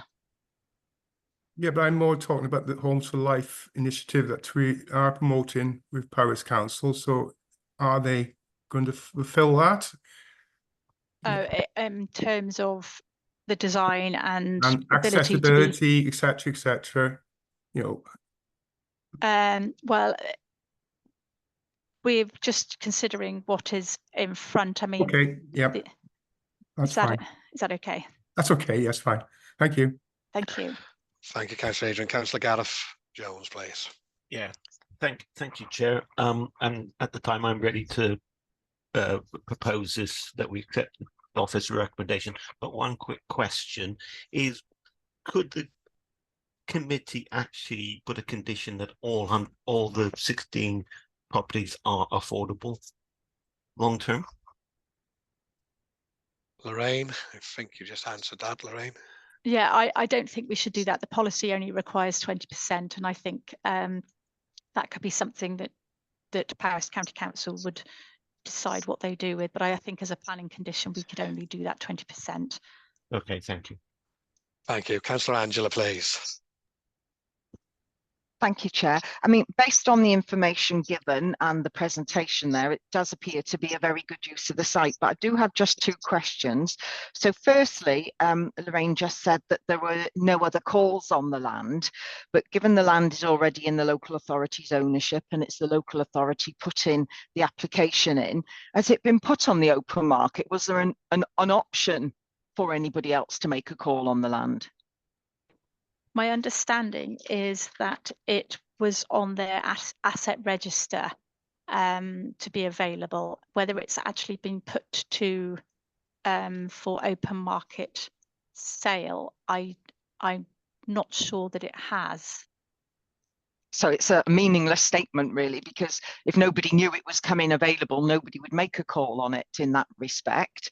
R: Yeah, but I'm more talking about the Homes for Life initiative that we are promoting with Powys Council. So are they going to fulfill that?
I: In terms of the design and
R: accessibility, etc., etc. You know.
I: Well, we're just considering what is in front. I mean,
R: okay, yeah, that's fine.
I: Is that okay?
R: That's okay. Yes, fine. Thank you.
I: Thank you.
B: Thank you, Councillor Adrian. Councillor Gareth Jones, please.
P: Yeah, thank you, Chair. And at the time, I'm ready to propose this, that we accept the office recommendation. But one quick question is, could the committee actually put a condition that all the 16 properties are affordable long term?
B: Lorraine, I think you just answered that, Lorraine.
I: Yeah, I don't think we should do that. The policy only requires 20%, and I think that could be something that Powys County Council would decide what they do with. But I think as a planning condition, we could only do that 20%.
P: Okay, thank you.
B: Thank you. Councillor Angela, please.
Q: Thank you, Chair. I mean, based on the information given and the presentation there, it does appear to be a very good use of the site, but I do have just two questions. So firstly, Lorraine just said that there were no other calls on the land, but given the land is already in the local authority's ownership and it's the local authority putting the application in, has it been put on the open market? Was there an option for anybody else to make a call on the land?
I: My understanding is that it was on their asset register to be available. Whether it's actually been put to for open market sale, I'm not sure that it has.
Q: So it's a meaningless statement, really, because if nobody knew it was coming available, nobody would make a call on it in that respect.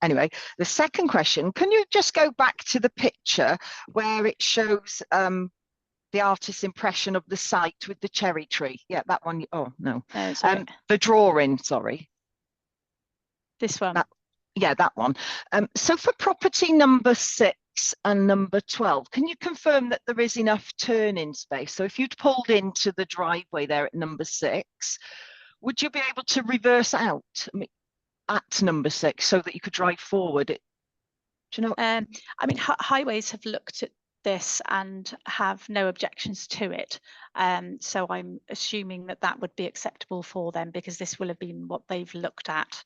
Q: Anyway, the second question, can you just go back to the picture where it shows the artist's impression of the site with the cherry tree? Yeah, that one. Oh, no. The drawing, sorry.
I: This one.
Q: Yeah, that one. So for property number 6 and number 12, can you confirm that there is enough turning space? So if you'd pulled into the driveway there at number 6, would you be able to reverse out at number 6 so that you could drive forward? Do you know?
I: I mean, highways have looked at this and have no objections to it. So I'm assuming that that would be acceptable for them, because this will have been what they've looked at.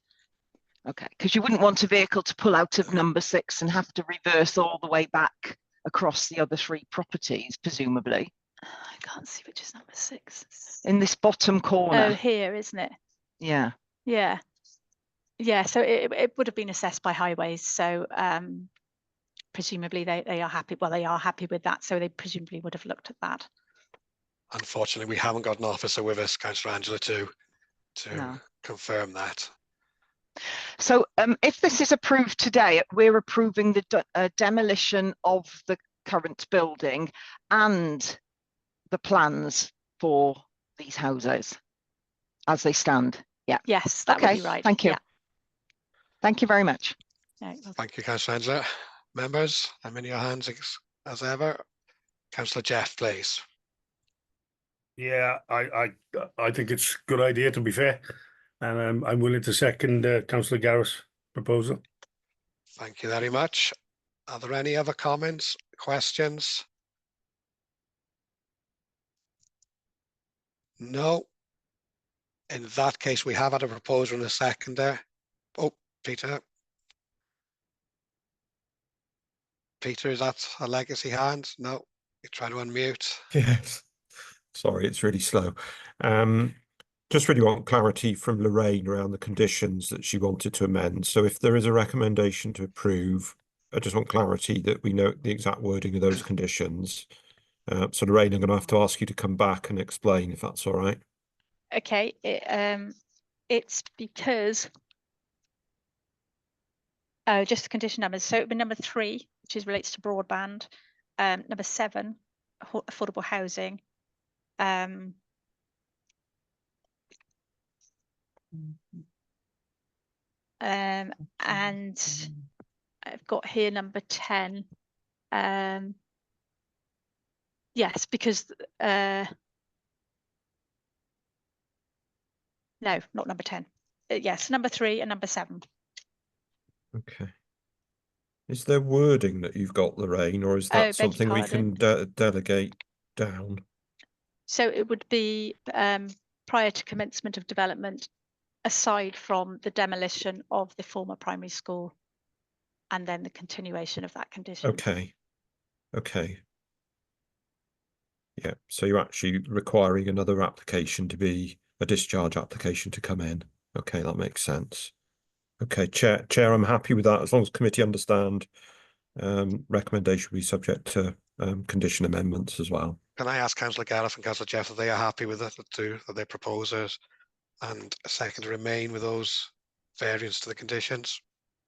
Q: Okay, because you wouldn't want a vehicle to pull out of number 6 and have to reverse all the way back across the other 3 properties, presumably.
I: I can't see which is number 6.
Q: In this bottom corner.
I: Oh, here, isn't it?
Q: Yeah.
I: Yeah. Yeah, so it would have been assessed by highways. So presumably they are happy. Well, they are happy with that. So they presumably would have looked at that.
B: Unfortunately, we haven't got an officer with us, Councillor Angela, to confirm that.
Q: So if this is approved today, we're approving the demolition of the current building and the plans for these houses as they stand. Yeah.
I: Yes, that would be right.
Q: Thank you.
I: Yeah.
Q: Thank you very much.
I: No,
B: Thank you, Councillor Angela. Members, I'm in your hands as ever. Councillor Jeff, please.
J: Yeah, I think it's a good idea, to be fair, and I'm willing to second Councillor Gareth's proposal.
B: Thank you very much. Are there any other comments, questions? No. In that case, we have had a proposal and a seconder. Oh, Peter. Peter, is that a legacy hand? No, you try to unmute.
K: Yes. Sorry, it's really slow. Just really want clarity from Lorraine around the conditions that she wanted to amend. So if there is a recommendation to approve, I just want clarity that we know the exact wording of those conditions. So Lorraine, I'm going to have to ask you to come back and explain if that's all right.
I: Okay, it's because just the condition numbers. So it would be number 3, which is relates to broadband. Number 7, affordable housing. And I've got here number 10. Yes, because no, not number 10. Yes, number 3 and number 7.
K: Okay. Is there wording that you've got, Lorraine, or is
I: Oh, beg
K: that something
I: your
K: we can delegate down?
I: So it would be prior to commencement of development, aside from the demolition of the former primary school, and then the continuation of that condition.
K: Okay. Okay. Yeah, so you're actually requiring another application to be a discharge application to come in. Okay, that makes sense. Okay, Chair, I'm happy with that as long as committee understand. Recommendation will be subject to condition amendments as well.
B: Can I ask Councillor Gareth and Councillor Jeff if they are happy with it, that their proposers and a second remain with those variants to the conditions?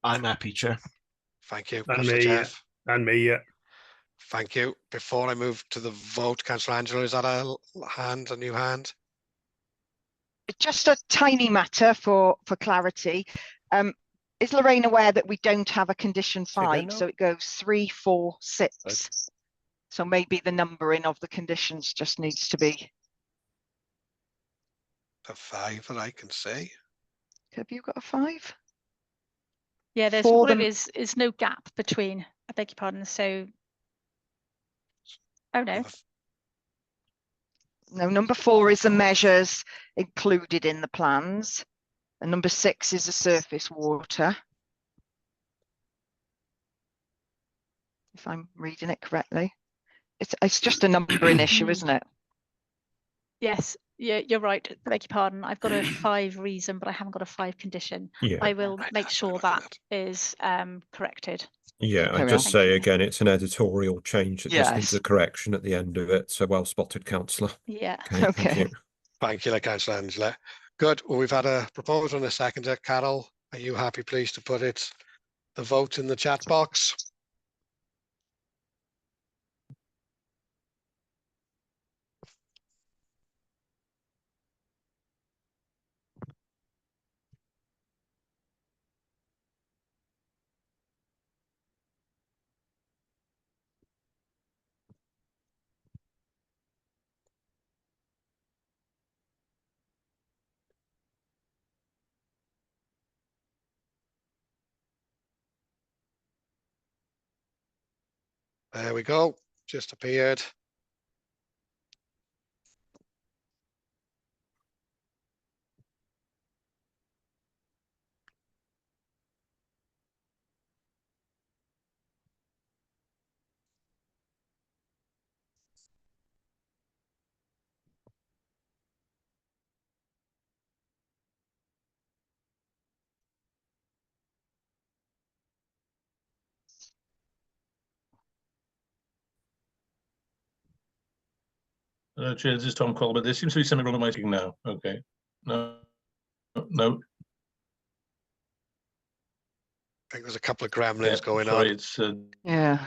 P: I'm happy, Chair.
B: Thank you,
J: And
B: Councillor
J: me,
B: Jeff.
J: and me, yeah.
B: Thank you. Before I move to the vote, Councillor Angela, is that a new hand?
Q: Just a tiny matter for clarity. Is Lorraine aware that we don't have a condition 5, so it goes 3, 4, 6?
J: Right.
Q: So maybe the numbering of the conditions just needs to be.
B: The 5 that I can see.
Q: Have you got a 5?
I: Yeah, there's
Q: For
I: what
Q: them-
I: it is no gap between. I beg your pardon. So, oh no.
Q: No, number 4 is the measures included in the plans, and number 6 is the surface water. If I'm reading it correctly, it's just a numbering issue, isn't it?
I: Yes, yeah, you're right. I beg your pardon. I've got a 5 reason, but I haven't got a 5 condition.
K: Yeah.
I: I will make sure that is corrected.
K: Yeah, I
Q: Carry
K: just
Q: on.
K: say again, it's an editorial change that just needs
Q: Yes.
K: a correction at the end of it. So well spotted, councillor.
I: Yeah.
K: Okay, thank
Q: Okay.
K: you.
B: Thank you, Councillor Angela. Good. Well, we've had a proposal and a seconder. Carol, are you happy, please, to put the vote in the chat box? There we go. Just appeared.
L: Chair, this is Tom Colbert. There seems to be something wrong with my screen now. Okay. No. No.
B: I think there's a couple of gremlins
L: Yeah,
B: going
L: sorry,
B: on.
L: it's
Q: Yeah.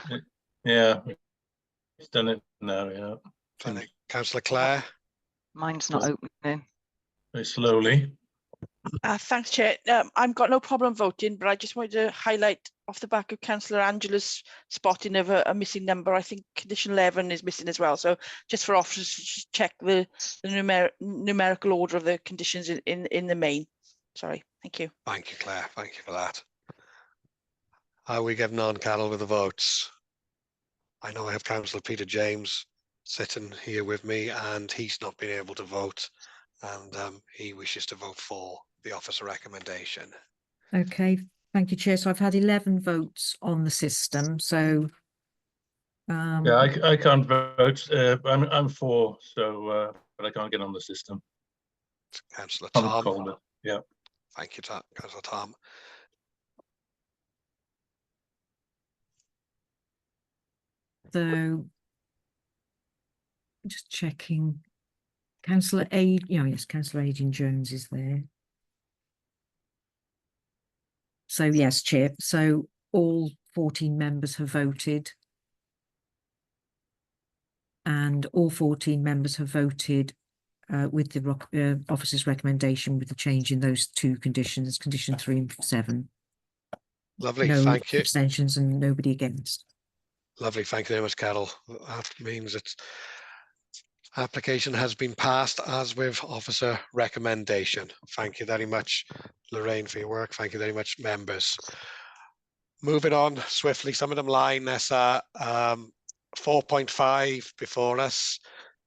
L: yeah. It's done it now, yeah.
B: Councillor Clare.
Q: Mine's not opening.
L: Very slowly.
D: Thanks, Chair. I've got no problem voting, but I just wanted to highlight off the back of Councillor Angela's spotting of a missing number. I think condition 11 is missing as well. So just for officers to check the numerical order of the conditions in the main. Sorry, thank you.
B: Thank you, Claire. Thank you for that. How are we getting on, Carol, with the votes? I know I have Councillor Peter James sitting here with me, and he's not been able to vote, and he wishes to vote for the officer recommendation.
A: Okay, thank you, Chair. So I've had 11 votes on the system. So
L: Yeah, I can't vote. I'm for, so but I can't get on the system.
B: Councillor
L: Tom
B: Tom.
L: Colbert, yeah.
B: Thank you, Councillor Tom.
A: So just checking. Councillor yes, Councillor Adrian Jones is there. So yes, Chair. So all 14 members have voted. And all 14 members have voted with the officer's recommendation with the change in those two conditions, condition 3 and 7.
B: Lovely,
A: No
B: thank you.
A: abstentions and nobody against.
B: Lovely, thank you very much, Carol. That means its application has been passed as with officer recommendation. Thank you very much, Lorraine, for your work. Thank you very much, members. Moving on swiftly, some of them line, there's 4.5 before us,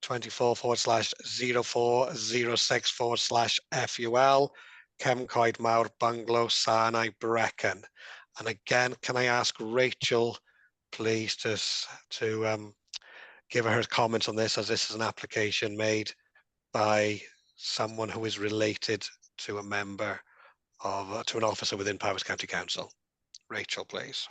B: 24/04/06/FUL, Cefn Mawr, Bungalow, Sarnau, Brecon. And again, can I ask Rachel, please, to give her comments on this, as this is an application made by someone who is related to a member of, to an officer within Powys County Council. Rachel, please.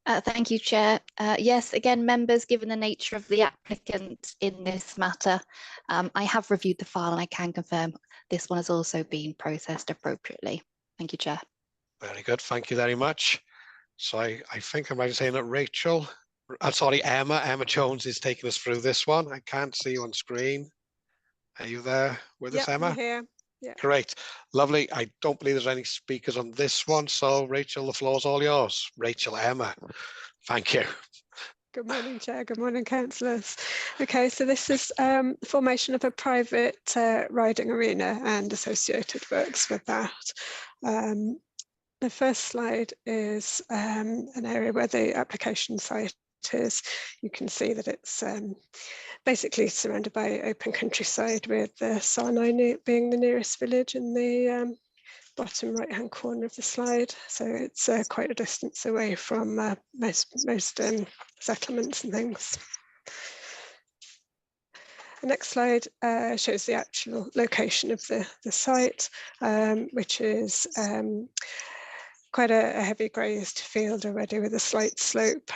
O: Thank you, Chair. Yes, again, members, given the nature of the applicant in this matter, I have reviewed the file and I can confirm this one has also been processed appropriately. Thank you, Chair.
B: Very good, thank you very much. So I think I'm right in saying that Rachel, sorry, Emma Jones is taking us through this one. I can't see you on screen. Are you there with us, Emma?
S: I'm here. Yeah.
B: Great, lovely. I don't believe there's any speakers on this one, so Rachel, the floor's all yours. Rachel, Emma, thank you.
S: Good morning, Chair. Good morning, councillors. Okay, so this is the formation of a private riding arena and associated works with that. The first slide is an area where the application site is. You can see that it's basically surrounded by open countryside, with the Sarnau being the nearest village in the bottom right hand corner of the slide. So it's quite a distance away from most settlements and things. The next slide shows the actual location of the site, which is quite a heavy grazed field already, with a slight slope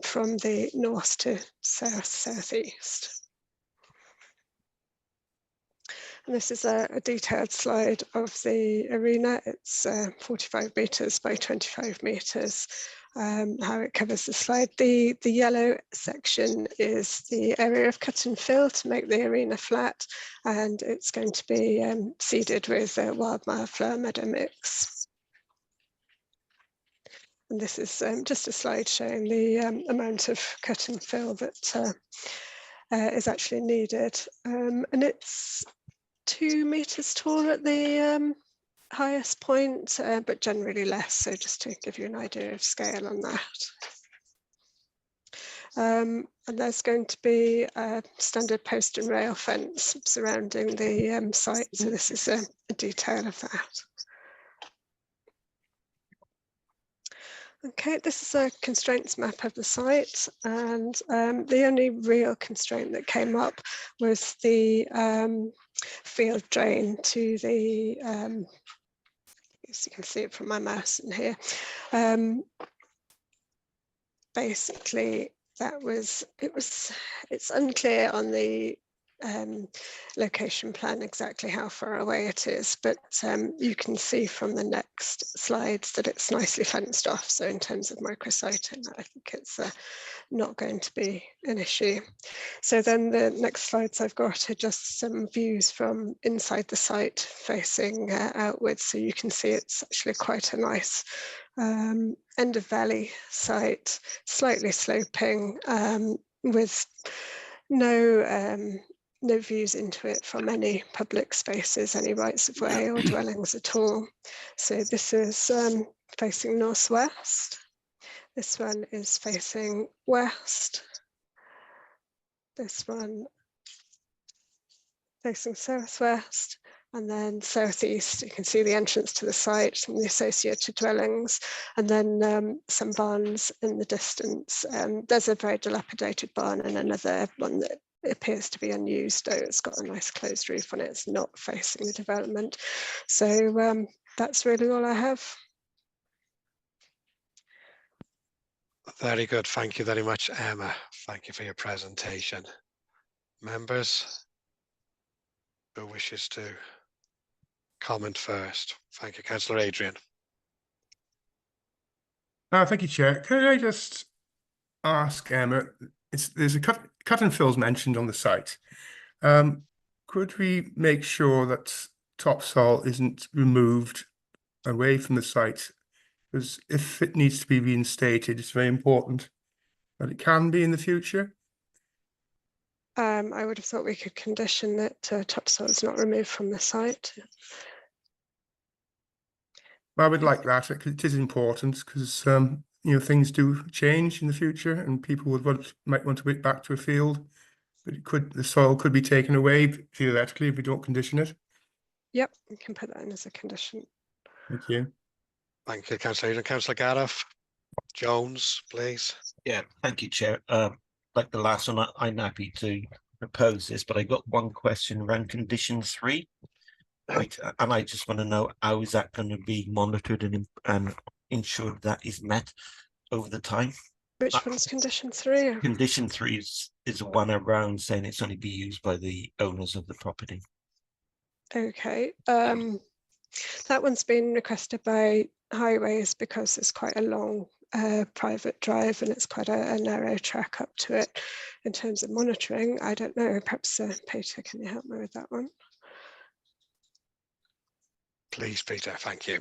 S: from the north to southeast. And this is a detailed slide of the arena. It's 45 metres by 25 metres, how it covers the slide. The yellow section is the area of cut and fill to make the arena flat, and it's going to be seeded with wildflower meadow mix. And this is just a slide showing the amount of cut and fill that is actually needed. And it's 2 metres tall at the highest point, but generally less, so just to give you an idea of scale on that. And there's going to be a standard post and rail fence surrounding the site, so this is a detail of that. Okay, this is a constraints map of the site, and the only real constraint that came up was the field drain to the, as you can see it from my mouse in here. Basically, it's unclear on the location plan exactly how far away it is, but you can see from the next slides that it's nicely fenced off. So in terms of micrositing, I think it's not going to be an issue. So then the next slides I've got are just some views from inside the site facing outwards. So you can see it's actually quite a nice end of valley site, slightly sloping, with no views into it from any public spaces, any rights of way or dwellings at all. So this is facing northwest. This one is facing west. This one facing southwest, and then southeast. You can see the entrance to the site and the associated dwellings, and then some barns in the distance. There's a very dilapidated barn and another one that appears to be unused, though it's got a nice closed roof on it. It's not facing the development. So that's really all I have.
B: Very good. Thank you very much, Emma. Thank you for your presentation. Members, who wishes to comment first? Thank you, Councillor Adrian.
R: Thank you, Chair. Could I just ask Emma, there's a cut and fills mentioned on the site. Could we make sure that topsoil isn't removed away from the site? Because if it needs to be reinstated, it's very important that it can be in the future.
S: I would have thought we could condition that topsoil is not removed from the site.
R: I would like that. It is important because you know, things do change in the future, and people might want to get back to a field, but the soil could be taken away theoretically if we don't condition it.
S: Yep, we can put that in as a condition.
R: Thank you.
B: Thank you, Councillor Adrian. Councillor Gareth Jones, please.
P: Yeah, thank you, Chair. Like the last one, I'm happy to propose this, but I got one question around condition 3. Right, and I just want to know, how is that going to be monitored and ensured that is met over the time?
S: Which one's condition 3?
P: Condition 3 is one around saying it's only be used by the owners of the property.
S: Okay, that one's been requested by Highways because it's quite a long private drive and it's quite a narrow track up to it. In terms of monitoring, I don't know, perhaps Peter, can you help me with that one?
B: Please, Peter, thank you.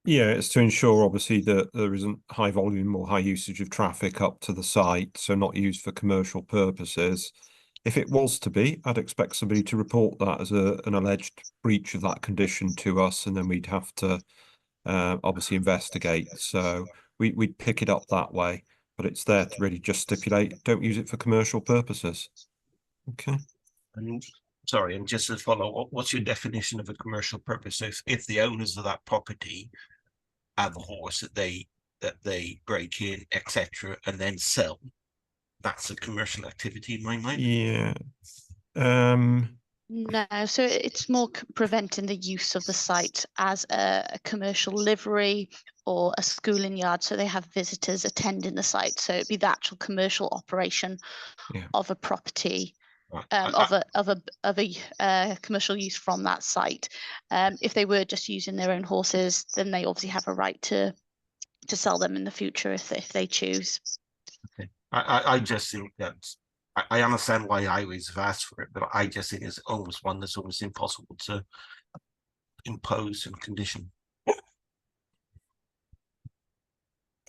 K: Yeah, it's to ensure obviously that there isn't high volume or high usage of traffic up to the site, so not used for commercial purposes. If it was to be, I'd expect somebody to report that as an alleged breach of that condition to us, and then we'd have to obviously investigate. So we'd pick it up that way, but it's there to really just stipulate, don't use it for commercial purposes. Okay.
P: Sorry, and just to follow, what's your definition of a commercial purpose? So if the owners of that property have a horse that they break in, etc., and then sell, that's a commercial activity in my mind.
K: Yeah.
I: No, so it's more preventing the use of the site as a commercial livery or a schooling yard, so they have visitors attending the site. So it'd be the actual commercial operation of a property. Of a commercial use from that site. If they were just using their own horses, then they obviously have a right to sell them in the future if they choose.
P: Okay. I just think that I understand why Highways have asked for it, but I just think it's almost one that's almost impossible to impose and condition.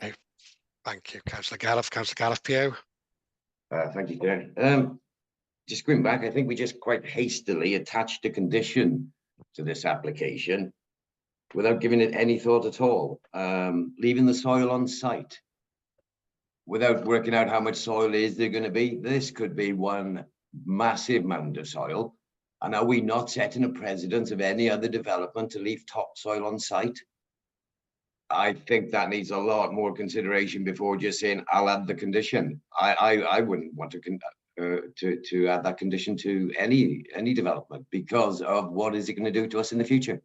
B: Okay. Thank you, Councillor Gareth. Councillor Gareth Pugh.
N: Thank you, Chair. Just going back, I think we just quite hastily attached a condition to this application without giving it any thought at all, leaving the soil on site without working out how much soil is there going to be. This could be one massive mound of soil. And are we not setting a precedent of any other development to leave topsoil on site? I think that needs a lot more consideration before just saying, I'll add the condition. I wouldn't want to add that condition to any development because of what is it going to do to us in the future.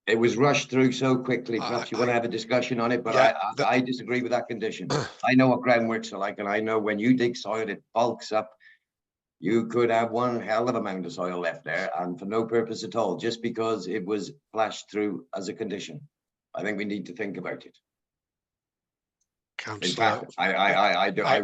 N: It was rushed through so quickly. Perhaps you want to have a discussion on it, but
B: yeah,
N: I disagree with that condition. I know what groundworks are like, and I know when you dig soil, it bulks up. You could have one hell of a amount of soil left there, and for no purpose at all, just because it was flashed through as a condition. I think we need to think about it.
B: Councillor,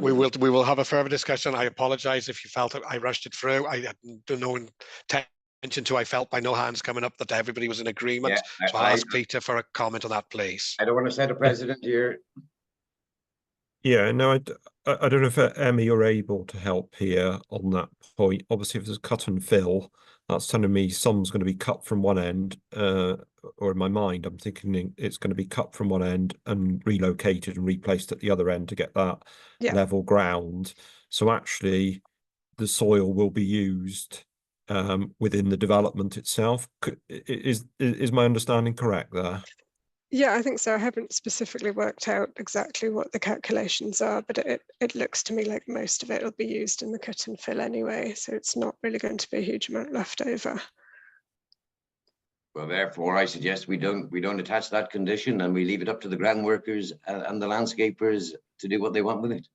N: We
B: we will have a further discussion. I apologise if you felt I rushed it through. I had no intention to. I felt by no hands coming up that everybody was in agreement.
N: Yeah,
B: so I'll ask Peter for a comment on that, please.
N: I don't want to set a precedent here.
K: Yeah, no, I don't know if Emma, you're able to help here on that point. Obviously, if there's cut and fill, that's telling me some's going to be cut from one end, or in my mind, I'm thinking it's going to be cut from one end and relocated and replaced at the other end to get that level ground. So actually, the soil will be used within the development itself. Is my understanding correct there?
S: Yeah, I think so. I haven't specifically worked out exactly what the calculations are, but it looks to me like most of it will be used in the cut and fill anyway, so it's not really going to be a huge amount left over.
N: Well, therefore, I suggest we don't attach that condition, and we leave it up to the ground workers and the landscapers to do what they want with it.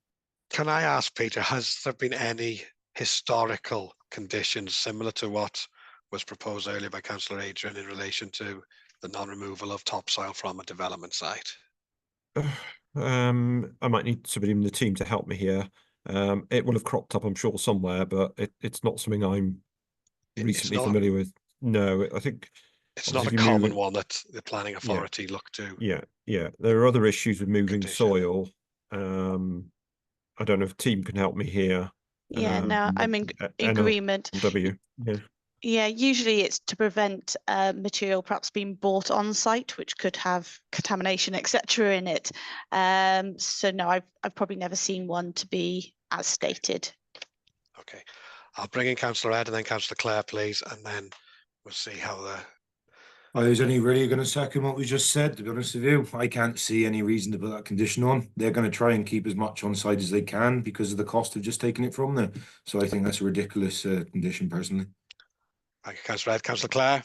B: Can I ask, Peter, has there been any historical conditions similar to what was proposed earlier by Councillor Adrian in relation to the non-removal of topsoil from a development site?
K: I might need somebody in the team to help me here. It will have cropped up, I'm sure, somewhere, but it's not something I'm recently familiar with. No, I think
B: it's not a common one that the planning authority looked to.
K: Yeah. There are other issues with moving soil. I don't know if the team can help me here.
D: Yeah, no, I'm in agreement. Yeah, usually it's to prevent material perhaps being bought on site, which could have contamination, etc. in it. So no, I've probably never seen one to be as stated.
B: Okay, I'll bring in Councillor Ed and then Councillor Clare, please, and then we'll see how the.
T: I was only really going to second what we just said, to be honest with you. I can't see any reason to put that condition on. They're going to try and keep as much on site as they can because of the cost of just taking it from them. So I think that's a ridiculous condition, personally.
B: Thank you, Councillor Ed. Councillor Clare.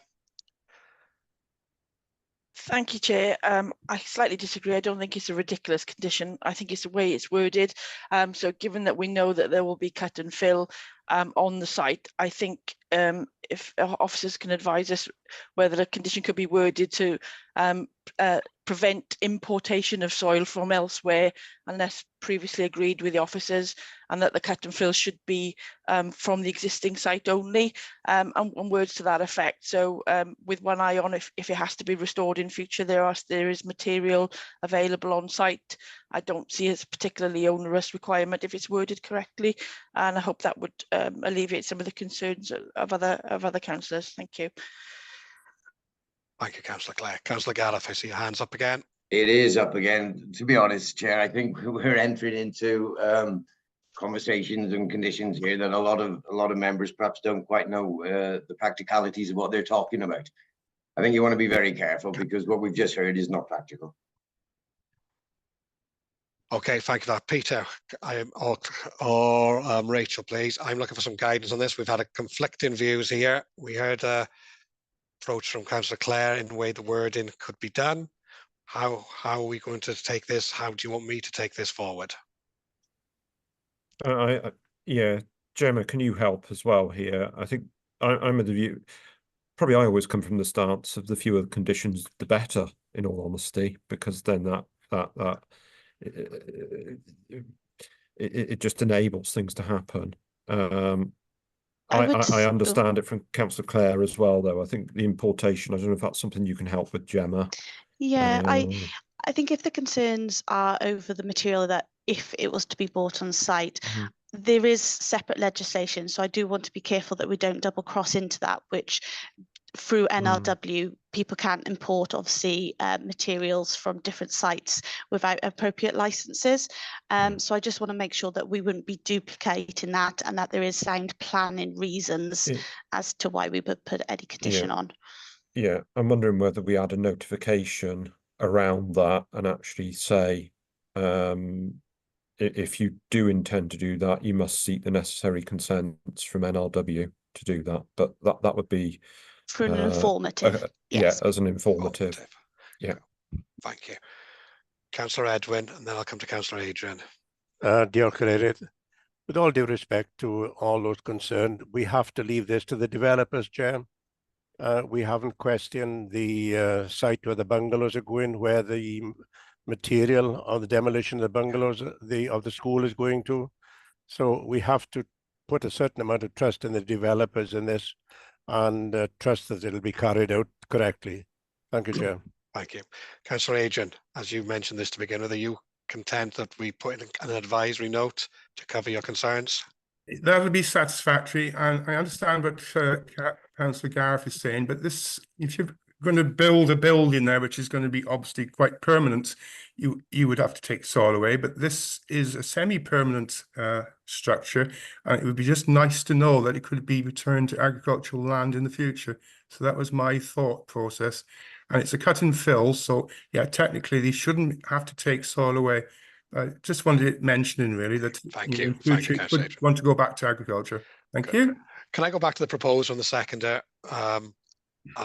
D: Thank you, Chair. I slightly disagree. I don't think it's a ridiculous condition. I think it's the way it's worded. So given that we know that there will be cut and fill on the site, I think if officers can advise us whether the condition could be worded to prevent importation of soil from elsewhere unless previously agreed with the officers, and that the cut and fill should be from the existing site only, and words to that effect. So with one eye on if it has to be restored in future, there is material available on site. I don't see it as a particularly onerous requirement if it's worded correctly, and I hope that would alleviate some of the concerns of other councillors. Thank you.
B: Thank you, Councillor Clare. Councillor Gareth, I see your hands up again.
N: It is up again. To be honest, Chair, I think we're entering into conversations and conditions here that a lot of members perhaps don't quite know the practicalities of what they're talking about. I think you want to be very careful because what we've just heard is not practical.
B: Okay, thank you for that. Peter, or Rachel, please. I'm looking for some guidance on this. We've had conflicting views here. We heard approach from Councillor Clare in the way the wording could be done. How are we going to take this? How do you want me to take this forward?
K: Yeah, Gemma, can you help as well here? I think I'm of the view, probably I always come from the stance of the fewer conditions, the better, in all honesty, because then it just enables things to happen. I understand it from Councillor Clare as well, though. I think the importation, I don't know if that's something you can help with, Gemma.
D: Yeah, I think if the concerns are over the material that if it was to be bought on site, there is separate legislation. So I do want to be careful that we don't double cross into that, which through NRW, people can't import, obviously, materials from different sites without appropriate licenses. So I just want to make sure that we wouldn't be duplicating that and that there is sound planning reasons as to why we would put any condition on.
K: Yeah, I'm wondering whether we add a notification around that and actually say, if you do intend to do that, you must seek the necessary consents from NRW to do that. But that would be
U: For an informative.
K: Yeah, as an informative. Yeah.
B: Thank you. Councillor Edwin, and then I'll come to Councillor Adrian.
J: Diolch Cadeirydd. With all due respect to all those concerned, we have to leave this to the developers, Chair. We haven't questioned the site where the bungalows are going, where the material of the demolition of the bungalows of the school is going to. So we have to put a certain amount of trust in the developers in this, and trust that it'll be carried out correctly. Thank you, Chair.
B: Thank you. Councillor Adrian, as you mentioned this to begin with, are you content that we put in an advisory note to cover your concerns?
R: That would be satisfactory, and I understand what Councillor Gareth is saying, but this, if you're going to build a building there, which is going to be obviously quite permanent, you would have to take soil away, but this is a semi-permanent structure, and it would be just nice to know that it could be returned to agricultural land in the future. So that was my thought process, and it's a cut and fill, so yeah, technically they shouldn't have to take soil away. I just wanted it mentioning really that
B: Thank you.
R: in future
B: Thank you,
R: it could want to go back to agriculture. Thank you.
B: Can I go back to the proposer and the seconder? Are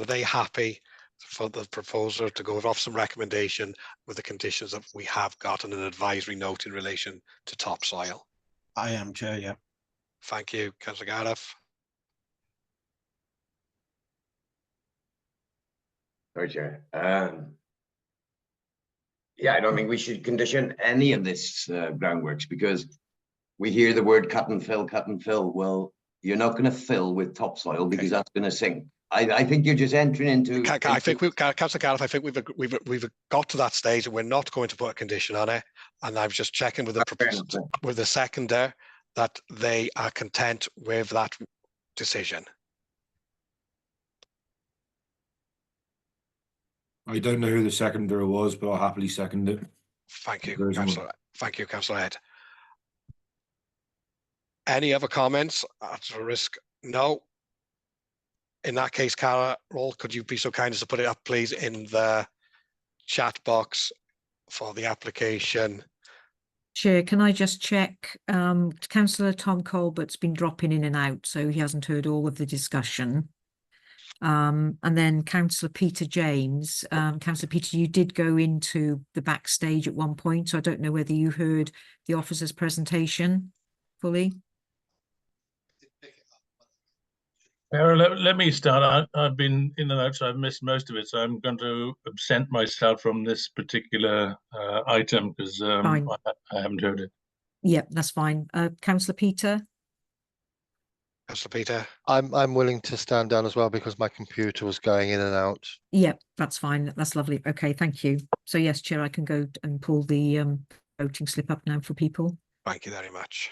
B: they happy for the proposer to go off some recommendation with the conditions that we have gotten an advisory note in relation to topsoil?
P: I am, Chair, yeah.
B: Thank you, Councillor Gareth.
N: Sorry, Chair. Yeah, I don't think we should condition any of this groundworks, because we hear the word cut and fill, cut and fill. Well, you're not going to fill with topsoil because that's going to sink. I think you're just entering into.
B: I think Councillor Gareth, I think we've got to that stage and we're not going to put a condition on it. And I was just checking with the seconder that they are content with that decision.
T: I don't know who the seconder was, but I'll happily second it.
B: Thank you, Councillor. Thank you, Councillor Ed. Any other comments at a risk? No. In that case, Carol, could you be so kind as to put it up, please, in the chat box for the application?
A: Chair, can I just check? Councillor Tom Colbert's been dropping in and out, so he hasn't heard all of the discussion. And then Councillor Peter James. Councillor Peter, you did go into the backstage at one point, so I don't know whether you heard the officer's presentation fully.
L: Let me start. I've been in and out, so I've missed most of it. So I'm going to absent myself from this particular item because I haven't heard it.
A: Yeah, that's fine. Councillor Peter.
B: Councillor Peter.
E: I'm willing to stand down as well because my computer was going in and out.
A: Yeah, that's fine. That's lovely. Okay, thank you. So yes, Chair, I can go and pull the voting slip up now for people.
B: Thank you very much.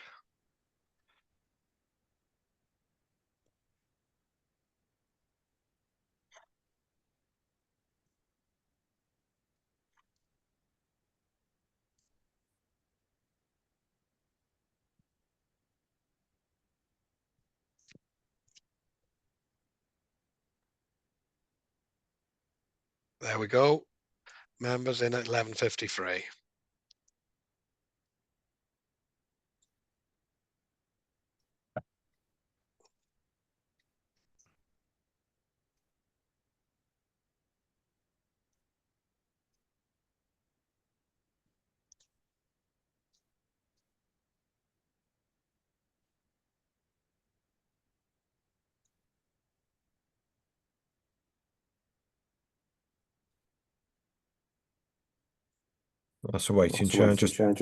B: There we go. Members in at 11:53.
K: That's a waiting, Chair. Just so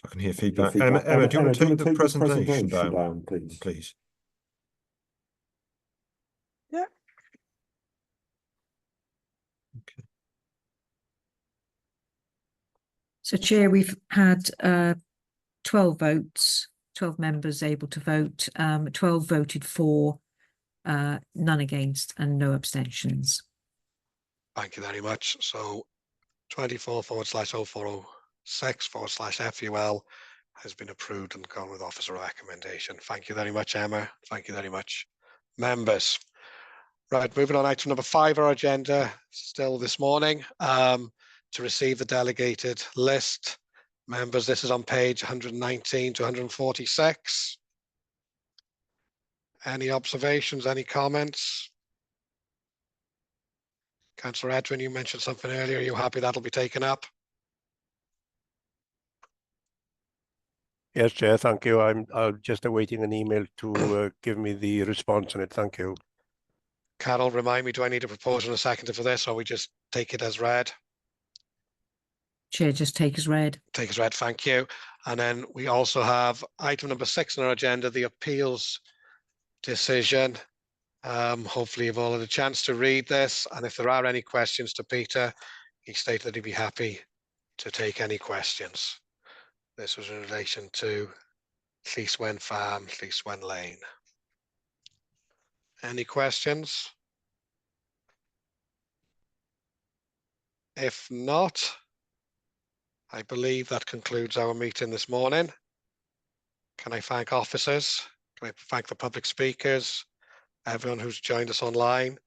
K: I can hear feedback. Emma, do you want to take the presentation down, please?
S: Yeah.
K: Okay.
A: So, Chair, we've had 12 votes, 12 members able to vote, 12 voted for, none against and no abstentions.
B: Thank you very much. So 24/0406/FUL has been approved and gone with officer recommendation. Thank you very much, Emma. Thank you very much, members. Right, moving on, item number 5 on our agenda still this morning, to receive the delegated list. Members, this is on page 119 to 146. Any observations, any comments? Councillor Edwin, you mentioned something earlier. Are you happy that'll be taken up?
J: Yes, Chair, thank you. I'm just awaiting an email to give me the response on it. Thank you.
B: Carol, remind me, do I need a proposal and a seconder for this, or we just take it as read?
A: Chair, just take as read.
B: Take as read, thank you. And then we also have item number 6 on our agenda, the appeals decision. Hopefully you've all had a chance to read this, and if there are any questions to Peter, he stated that he'd be happy to take any questions. This was in relation to Llyswen Farm, Llyswen Lane. Any questions? If not, I believe that concludes our meeting this morning. Can I thank officers? Can I thank the public speakers, everyone who's joined us online?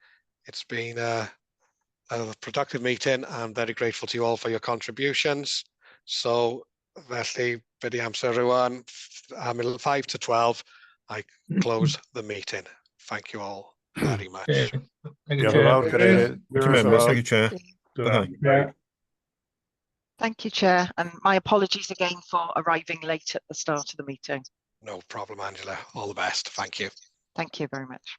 B: It's been a productive meeting. I'm very grateful to you all for your contributions. So, felly, byddi amser rŵan, am 5 to 12, I close the meeting. Thank you all very much.
L: Thank you,
J: Diolch yn
L: Chair.
J: fawr, Cadeirydd.
K: Thank you, members. Thank you, Chair.
M: Yeah.
K: Bye.
Q: Thank you, Chair, and my apologies again for arriving late at the start of the meeting.
B: No problem, Angela. All the best. Thank you.
Q: Thank you very much.